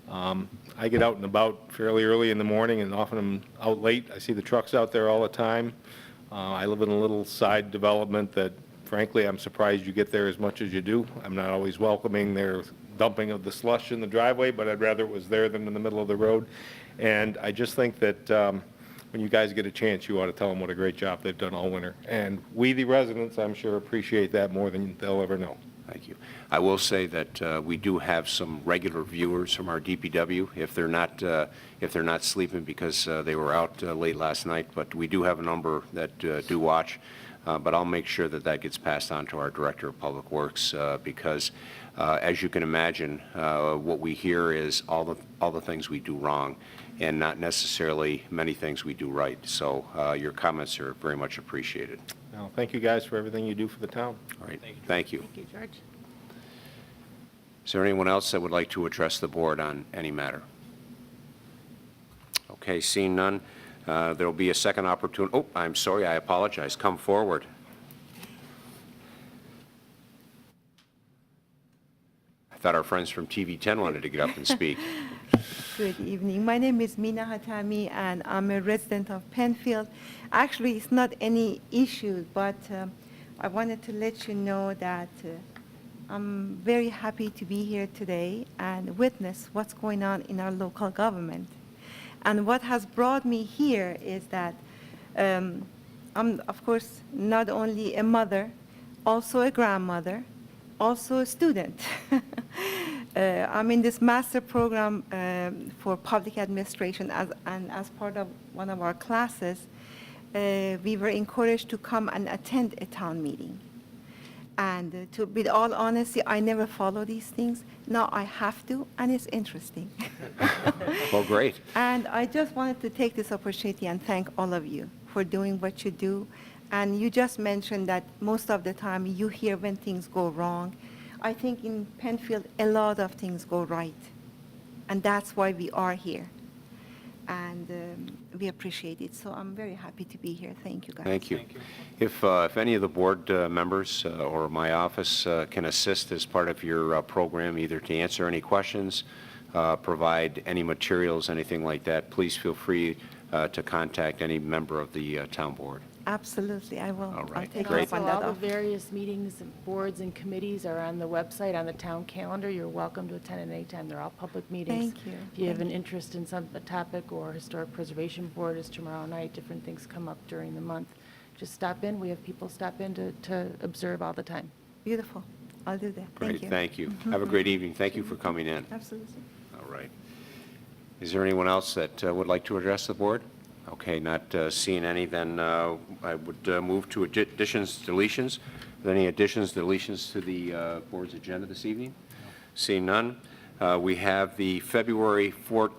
I get out and about fairly early in the morning, and often I'm out late. I see the trucks out there all the time. I live in a little side development that, frankly, I'm surprised you get there as much as you do. I'm not always welcoming their dumping of the slush in the driveway, but I'd rather it was there than in the middle of the road. And I just think that when you guys get a chance, you ought to tell them what a great job they've done all winter. And we, the residents, I'm sure appreciate that more than they'll ever know. Thank you. I will say that we do have some regular viewers from our DPW, if they're not sleeping because they were out late last night, but we do have a number that do watch. But I'll make sure that that gets passed on to our Director of Public Works because, as you can imagine, what we hear is all the things we do wrong, and not necessarily many things we do right. So your comments are very much appreciated. Well, thank you guys for everything you do for the town. All right. Thank you. Thank you, George. Is there anyone else that would like to address the board on any matter? Okay, seeing none, there will be a second opportunity. Oh, I'm sorry, I apologize. Come forward. I thought our friends from TV 10 wanted to get up and speak. Good evening. My name is Mina Hatami, and I'm a resident of Penfield. Actually, it's not any issue, but I wanted to let you know that I'm very happy to be here today and witness what's going on in our local government. And what has brought me here is that I'm, of course, not only a mother, also a grandmother, also a student. I'm in this master program for public administration, and as part of one of our classes, we were encouraged to come and attend a town meeting. And to be all honesty, I never follow these things. Now I have to, and it's interesting. Well, great. And I just wanted to take this opportunity and thank all of you for doing what you do. And you just mentioned that most of the time you hear when things go wrong. I think in Penfield, a lot of things go right. And that's why we are here. And we appreciate it. So I'm very happy to be here. Thank you, guys. Thank you. If any of the board members or my office can assist as part of your program, either to answer any questions, provide any materials, anything like that, please feel free to contact any member of the town board. Absolutely, I will. All right. I'll take And you also, up on that all the offer. various meetings, and boards, and committees are on the website, on the town calendar. You're welcome to attend at any time. They're all public meetings. Thank you. If you have an interest in a topic, or Historic Preservation Board is tomorrow night, different things come up during the month, just stop in. We have people stop in to observe all the time. Beautiful. I'll do that. Great, Thank you. thank you. Have a great evening. Thank you for coming in. Absolutely. All right. Is there anyone else that would like to address the board? Okay, not seeing any, then I would move to additions, deletions. Are there any additions, deletions to the board's agenda this evening? Seeing none, we have the February 4th,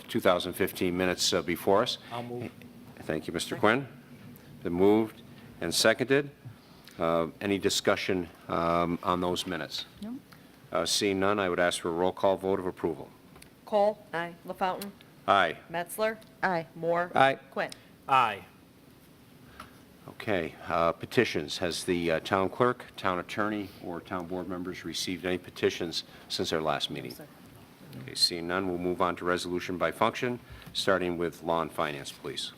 2015 minutes before us. I'll move. Thank you, Mr. Quinn. Been moved and seconded. Any discussion on those minutes? No? Seeing none, I would ask for a roll call vote of approval. Cole. Aye. LaFountain. Aye. Metzler. Aye. Moore. Aye. Quinn. Aye. Okay, petitions. Has the town clerk, town attorney, or town board members received any petitions since our last meeting? Okay, seeing none, we'll move on to resolution by function, starting with law and finance, please.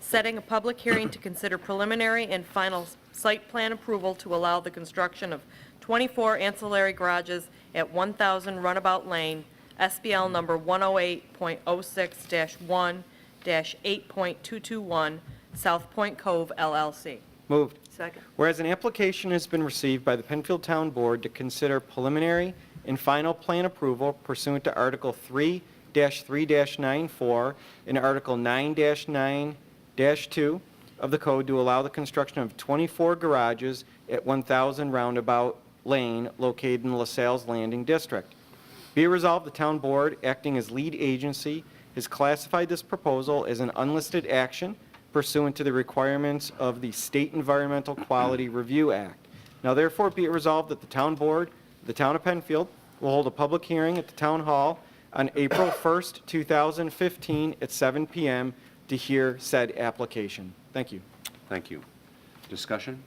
Setting a public hearing to consider preliminary and final site plan approval to allow the construction of 24 ancillary garages at 1,000 Runabout Lane, SBL number 108.06-1-8.221, South Point Cove LLC. Moved. Second. Whereas an application has been received by the Penfield Town Board to consider preliminary and final plan approval pursuant to Article 3-3-94 and Article 9-9-2 of the code to allow the construction of 24 garages at 1000 Roundabout Lane located in LaSalle's Landing District. Be it resolved, the Town Board, acting as lead agency, has classified this proposal as an unlisted action pursuant to the requirements of the State Environmental Quality Review Act. Now therefore be it resolved that the Town Board, the Town of Penfield, will hold a public hearing at the Town Hall on April 1st, 2015 at 7 p.m. to hear said application. Thank you. Thank you. Discussion?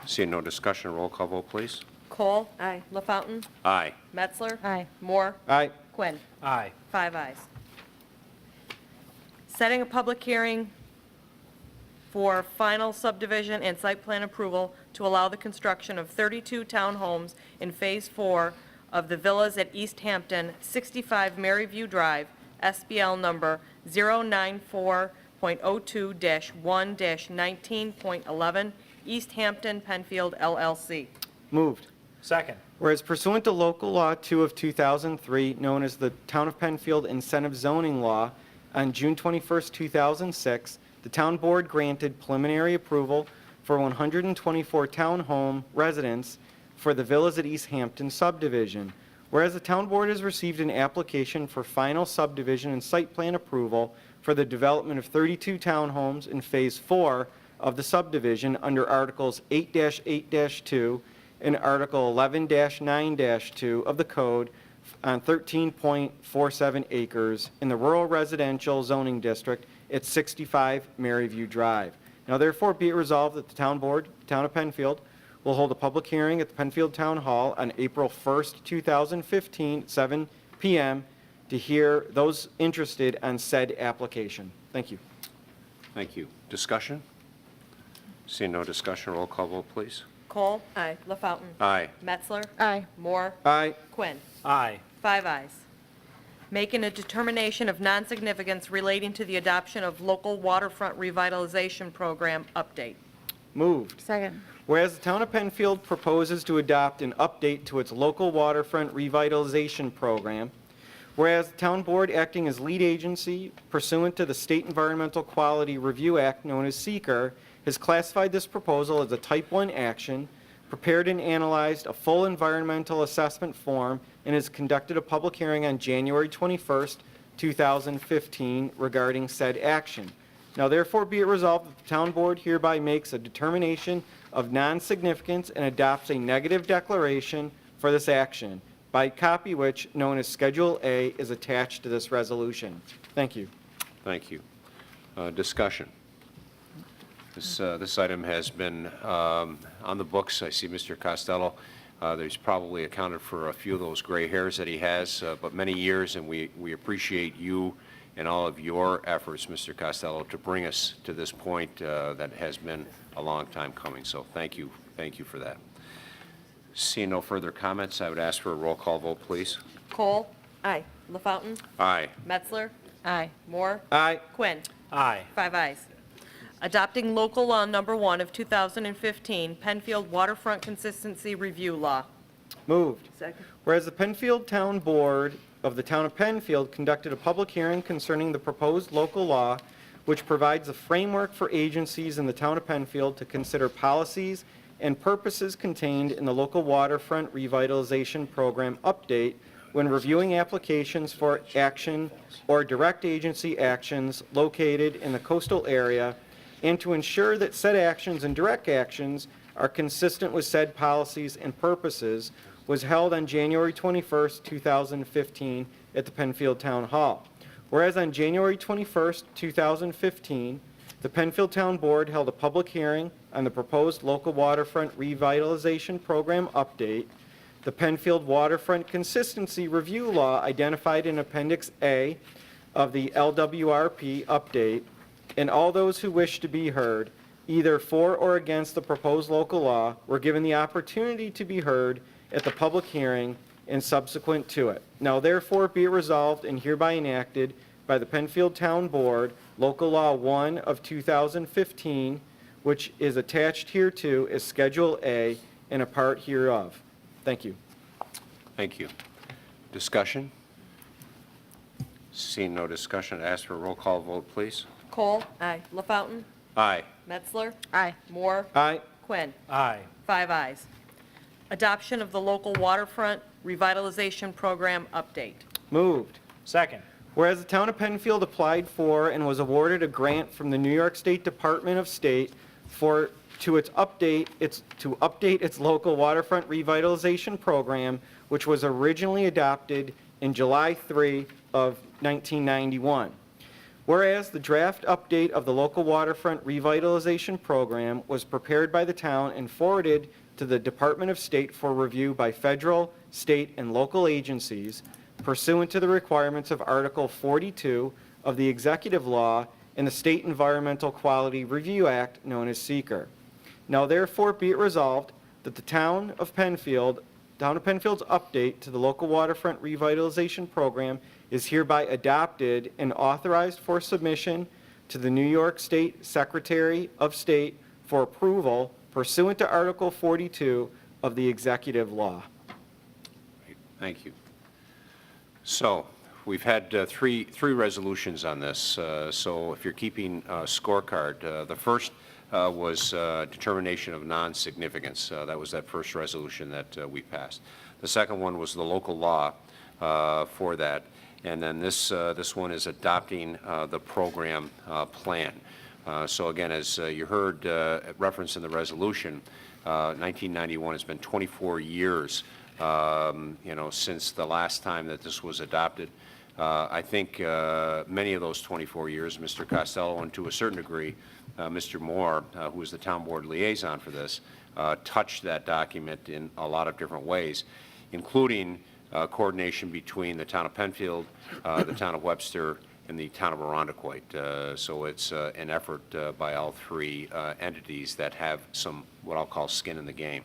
Seeing no discussion, roll call vote, please. Cole? Aye. LaFountain? Aye. Metzler? Aye. Moore? Aye. Quinn. Aye. 5 ayes. Setting a public hearing for final subdivision and site plan approval to allow the construction of 32 townhomes in Phase 4 of the Villas at East Hampton, 65 Maryview Drive, SBL number 094.02-1-19.11, East Hampton, Penfield, LLC. Moved. Second. Whereas pursuant to Local Law 2 of 2003, known as the Town of Penfield Incentive Zoning Law, on June 21, 2006, the Town Board granted preliminary approval for 124 townhome residents for the Villas at East Hampton subdivision. Whereas the Town Board has received an application for final subdivision and site plan approval for the development of 32 townhomes in Phase 4 of the subdivision under Articles 8-8-2 and Article 11-9-2 of the Code on 13.47 acres in the Rural Residential Zoning District at 65 Maryview Drive. Now therefore be it resolved that the Town Board, Town of Penfield, will hold a public hearing at the Penfield Town Hall on April 1st, 2015, at 7 p.m. to hear those interested on said application. Thank you. Thank you. Discussion? Seeing no discussion, roll call vote, please. Cole? Aye. LaFountain? Aye. Metzler? Aye. Moore? Aye. Quinn. Aye. 5 ayes. Making a determination of non-significance relating to the adoption of local waterfront revitalization program update. Moved. Second. Whereas the Town of Penfield proposes to adopt an update to its local waterfront revitalization program, whereas the Town Board, acting as lead agency pursuant to the State Environmental Quality Review Act, known as SEQR, has classified this proposal as a Type 1 action, prepared and analyzed a full environmental assessment form, and has conducted a public hearing on January 21st, 2015 regarding said action. Now therefore be it resolved that the Town Board hereby makes a determination of non-significance and adopts a negative declaration for this action, by copy which, known as Schedule A, is attached to this resolution. Thank you. Thank you. Discussion. This item has been on the books. I see Mr. Costello. There's probably accounted for a few of those gray hairs that he has, but many years, and we appreciate you and all of your efforts, Mr. Costello, to bring us to this point that has been a long time coming. So thank you for that. Seeing no further comments, I would ask for a roll call vote, please. Cole? Aye. LaFountain? Aye. Metzler? Aye. Moore? Aye. Quinn. Aye. 5 ayes. Adopting local law number 1 of 2015, Penfield Waterfront Consistency Review Law. Moved. Second. Whereas the Penfield Town Board of the Town of Penfield conducted a public hearing concerning the proposed local law, which provides a framework for agencies in the Town of Penfield to consider policies and purposes contained in the local waterfront revitalization program update when reviewing applications for action or direct agency actions located in the coastal area, and to ensure that said actions and direct actions are consistent with said policies and purposes, was held on January 21st, 2015 at the Penfield Town Hall. Whereas on January 21st, 2015, the Penfield Town Board held a public hearing on the proposed local waterfront revitalization program update, the Penfield Waterfront Consistency Review Law identified in Appendix A of the LWRP update, and all those who wish to be heard, either for or against the proposed local law, were given the opportunity to be heard at the public hearing, and subsequent to it. Now therefore be it resolved and hereby enacted by the Penfield Town Board, Local Law 1 of 2015, which is attached hereto as Schedule A and a part hereof. Thank you. Thank you. Discussion? Seeing no discussion, ask for a roll call vote, please. Cole? Aye. LaFountain? Aye. Metzler? Aye. Moore? Aye. Quinn. Aye. 5 ayes. Adoption of the local waterfront revitalization program update. Moved. Second. Whereas the town of Penfield applied for and was awarded a grant from the New York State Department of State to update its local waterfront revitalization program, which was originally adopted in July 3 of 1991. Whereas the draft update of the local waterfront revitalization program was prepared by the town and forwarded to the Department of State for review by federal, state, and local agencies pursuant to the requirements of Article 42 of the Executive Law and the State Environmental Quality Review Act, known as SEQR. Now therefore be it resolved that the Town of Penfield's update to the local waterfront revitalization program is hereby adopted and authorized for submission to the New York State Secretary of State for approval pursuant to Article 42 of the Executive Law. Thank you. So, we've had three resolutions on this, so if you're keeping a scorecard, the first was determination of non-significance. That was that first resolution that we passed. The second one was the local law for that, and then this one is adopting the program plan. So again, as you heard referenced in the resolution, 1991 has been 24 years since the last time that this was adopted. I think many of those 24 years, Mr. Costello, and to a certain degree, Mr. Moore, who is the town board liaison for this, touched that document in a lot of different ways, including coordination between the town of Penfield, the town of Webster, and the town of Arundequoit. So it's an effort by all three entities that have some, what I'll call, skin in the game.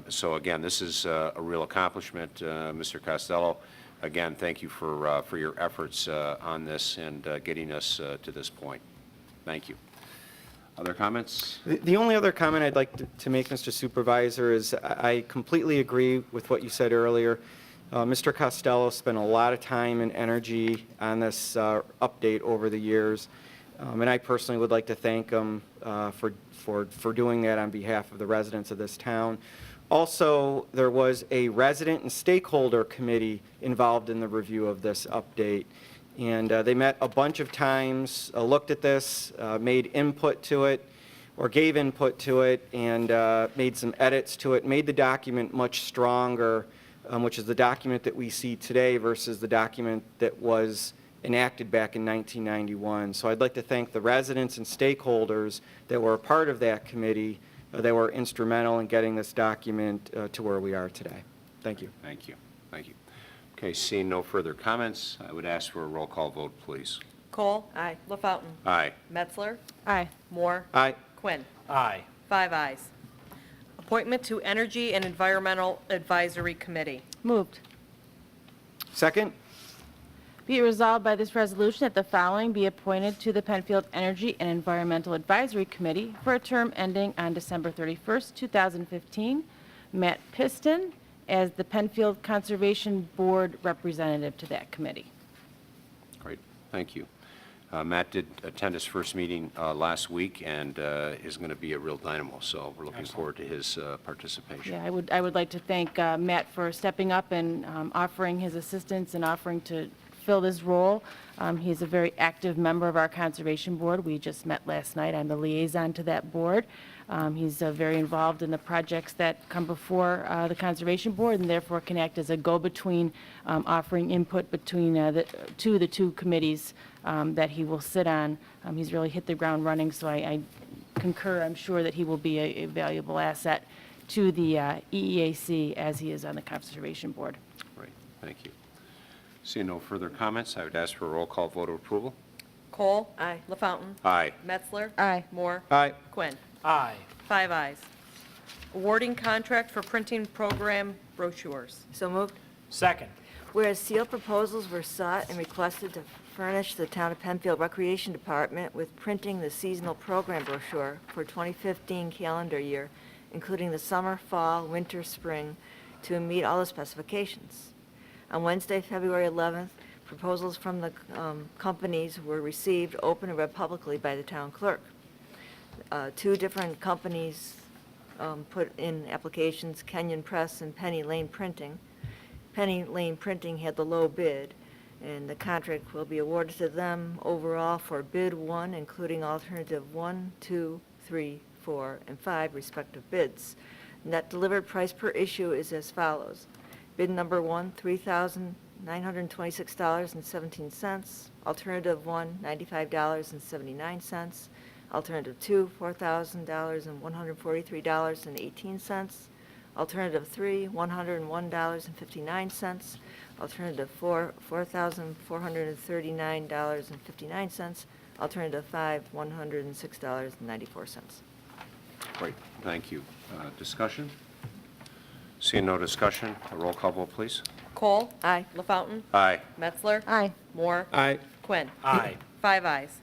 So again, this is a real accomplishment, Mr. Costello. Again, thank you for your efforts on this and getting us to this point. Thank you. Other comments? The only other comment I'd like to make, Mr. Supervisor, is I completely agree with what you said earlier. Mr. Costello spent a lot of time and energy on this update over the years, and I personally would like to thank him for doing that on behalf of the residents of this town. Also, there was a resident and stakeholder committee involved in the review of this update, and they met a bunch of times, looked at this, made input to it, or gave input to it, and made some edits to it, made the document much stronger, which is the document that we see today versus the document that was enacted back in 1991. So I'd like to thank the residents and stakeholders that were a part of that committee that were instrumental in getting this document to where we are today. Thank you. Thank you. Thank you. Okay, seeing no further comments, I would ask for a roll call vote, please. Cole? Aye. LaFountain? Aye. Metzler? Aye. Moore? Aye. Quinn. Aye. 5 ayes. Appointment to Energy and Environmental Advisory Committee. Moved. Second? Be it resolved by this resolution that the following be appointed to the Penfield Energy and Environmental Advisory Committee for a term ending on December 31st, 2015. Matt Piston as the Penfield Conservation Board representative to that committee. Great. Thank you. Matt did attend his first meeting last week and is going to be a real dynamo, so we're looking forward to his participation. Yeah, I would like to thank Matt for stepping up and offering his assistance and offering to fill this role. He's a very active member of our Conservation Board. We just met last night. I'm the liaison to that board. He's very involved in the projects that come before the Conservation Board and therefore can act as a go-between, offering input between the two committees that he will sit on. He's really hit the ground running, so I concur. I'm sure that he will be a valuable asset to the EEAC as he is on the Conservation Board. Great. Thank you. Seeing no further comments, I would ask for a roll call vote of approval. Cole? Aye. LaFountain? Aye. Metzler? Aye. Moore? Aye. Quinn. Aye. 5 ayes. awarding contract for printing program brochures. So moved. Second. Whereas sealed proposals were sought and requested to furnish the Town of Penfield Recreation Department with printing the seasonal program brochure for 2015 calendar year, including the summer, fall, winter, spring, to meet all the specifications. On Wednesday, February 11th, proposals from the companies were received, open, and read publicly by the town clerk. Two different companies put in applications, Kenyon Press and Penny Lane Printing. Penny Lane Printing had the low bid, and the contract will be awarded to them overall for bid 1, including alternative 1, 2, 3, 4, and 5 respective bids. Net delivered price per issue is as follows. Bid number 1, $3,926.17. Alternative 1, $95.79. Alternative 2, $4,000.143.18. Alternative 3, $101.59. Alternative 4, $4,439.59. Alternative 5, $106.94. Great, thank you. Discussion? Seeing no discussion, a roll call vote, please. Cole? Aye. LaFountain? Aye. Metzler? Aye. Moore? Aye. Quinn? Aye. 5 ayes.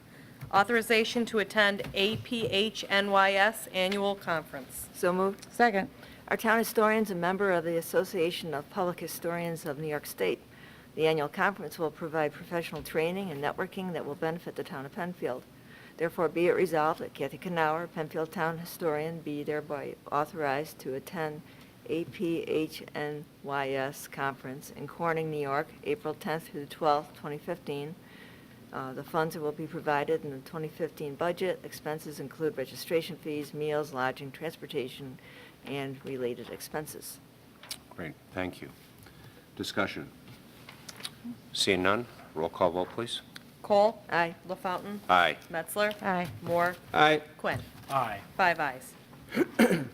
Authorization to attend APHNYS Annual Conference. So moved. Second. Our town historian is a member of the Association of Public Historians of New York State. The annual conference will provide professional training and networking that will benefit the town of Penfield. Therefore, be it resolved that Kathy Knauer, Penfield Town Historian, be thereby authorized to attend APHNYS Conference in Corning, New York, April 10th through the 12th, 2015. The funds will be provided in the 2015 budget. Expenses include registration fees, meals, lodging, transportation, and related expenses. Great, thank you. Discussion? Seeing none, roll call vote, please. Cole? Aye. LaFountain? Aye. Metzler? Aye. Moore? Aye. Quinn? Aye. 5 ayes.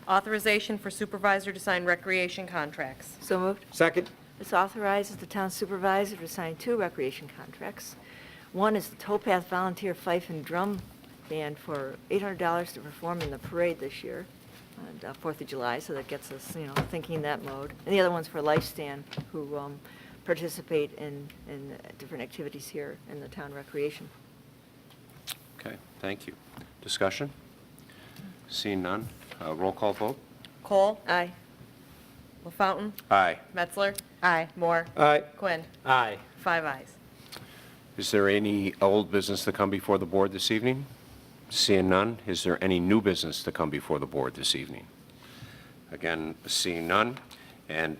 Authorization for supervisor to sign recreation contracts. So moved. Second. This authorizes the town supervisor to sign 2 recreation contracts. One is the Towpath Volunteer Fife and Drum Band for $800 to perform in the parade this year, on 4th of July, so that gets us, thinking that mode. And the other one's for Lifestand, who participate in different activities here in the town recreation. Okay, thank you. Discussion? Seeing none, roll call vote. Cole? Aye. LaFountain? Aye. Metzler? Aye. Moore? Aye. Quinn? Aye. 5 ayes. Is there any old business to come before the board this evening? Seeing none, is there any new business to come before the board this evening? Again, seeing none, and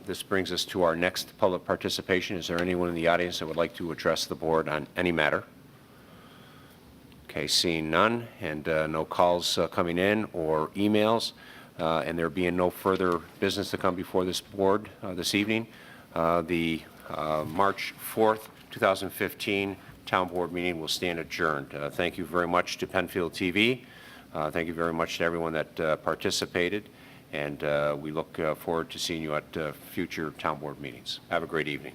this brings us to our next public participation. Is there anyone in the audience that would like to address the board on any matter? Okay, seeing none, and no calls coming in or emails, and there being no further business to come before this board this evening, the March 4th, 2015 Town Board meeting will stand adjourned. Thank you very much to Penfield TV. Thank you very much to everyone that participated, and we look forward to seeing you at future Town Board meetings. Have a great evening.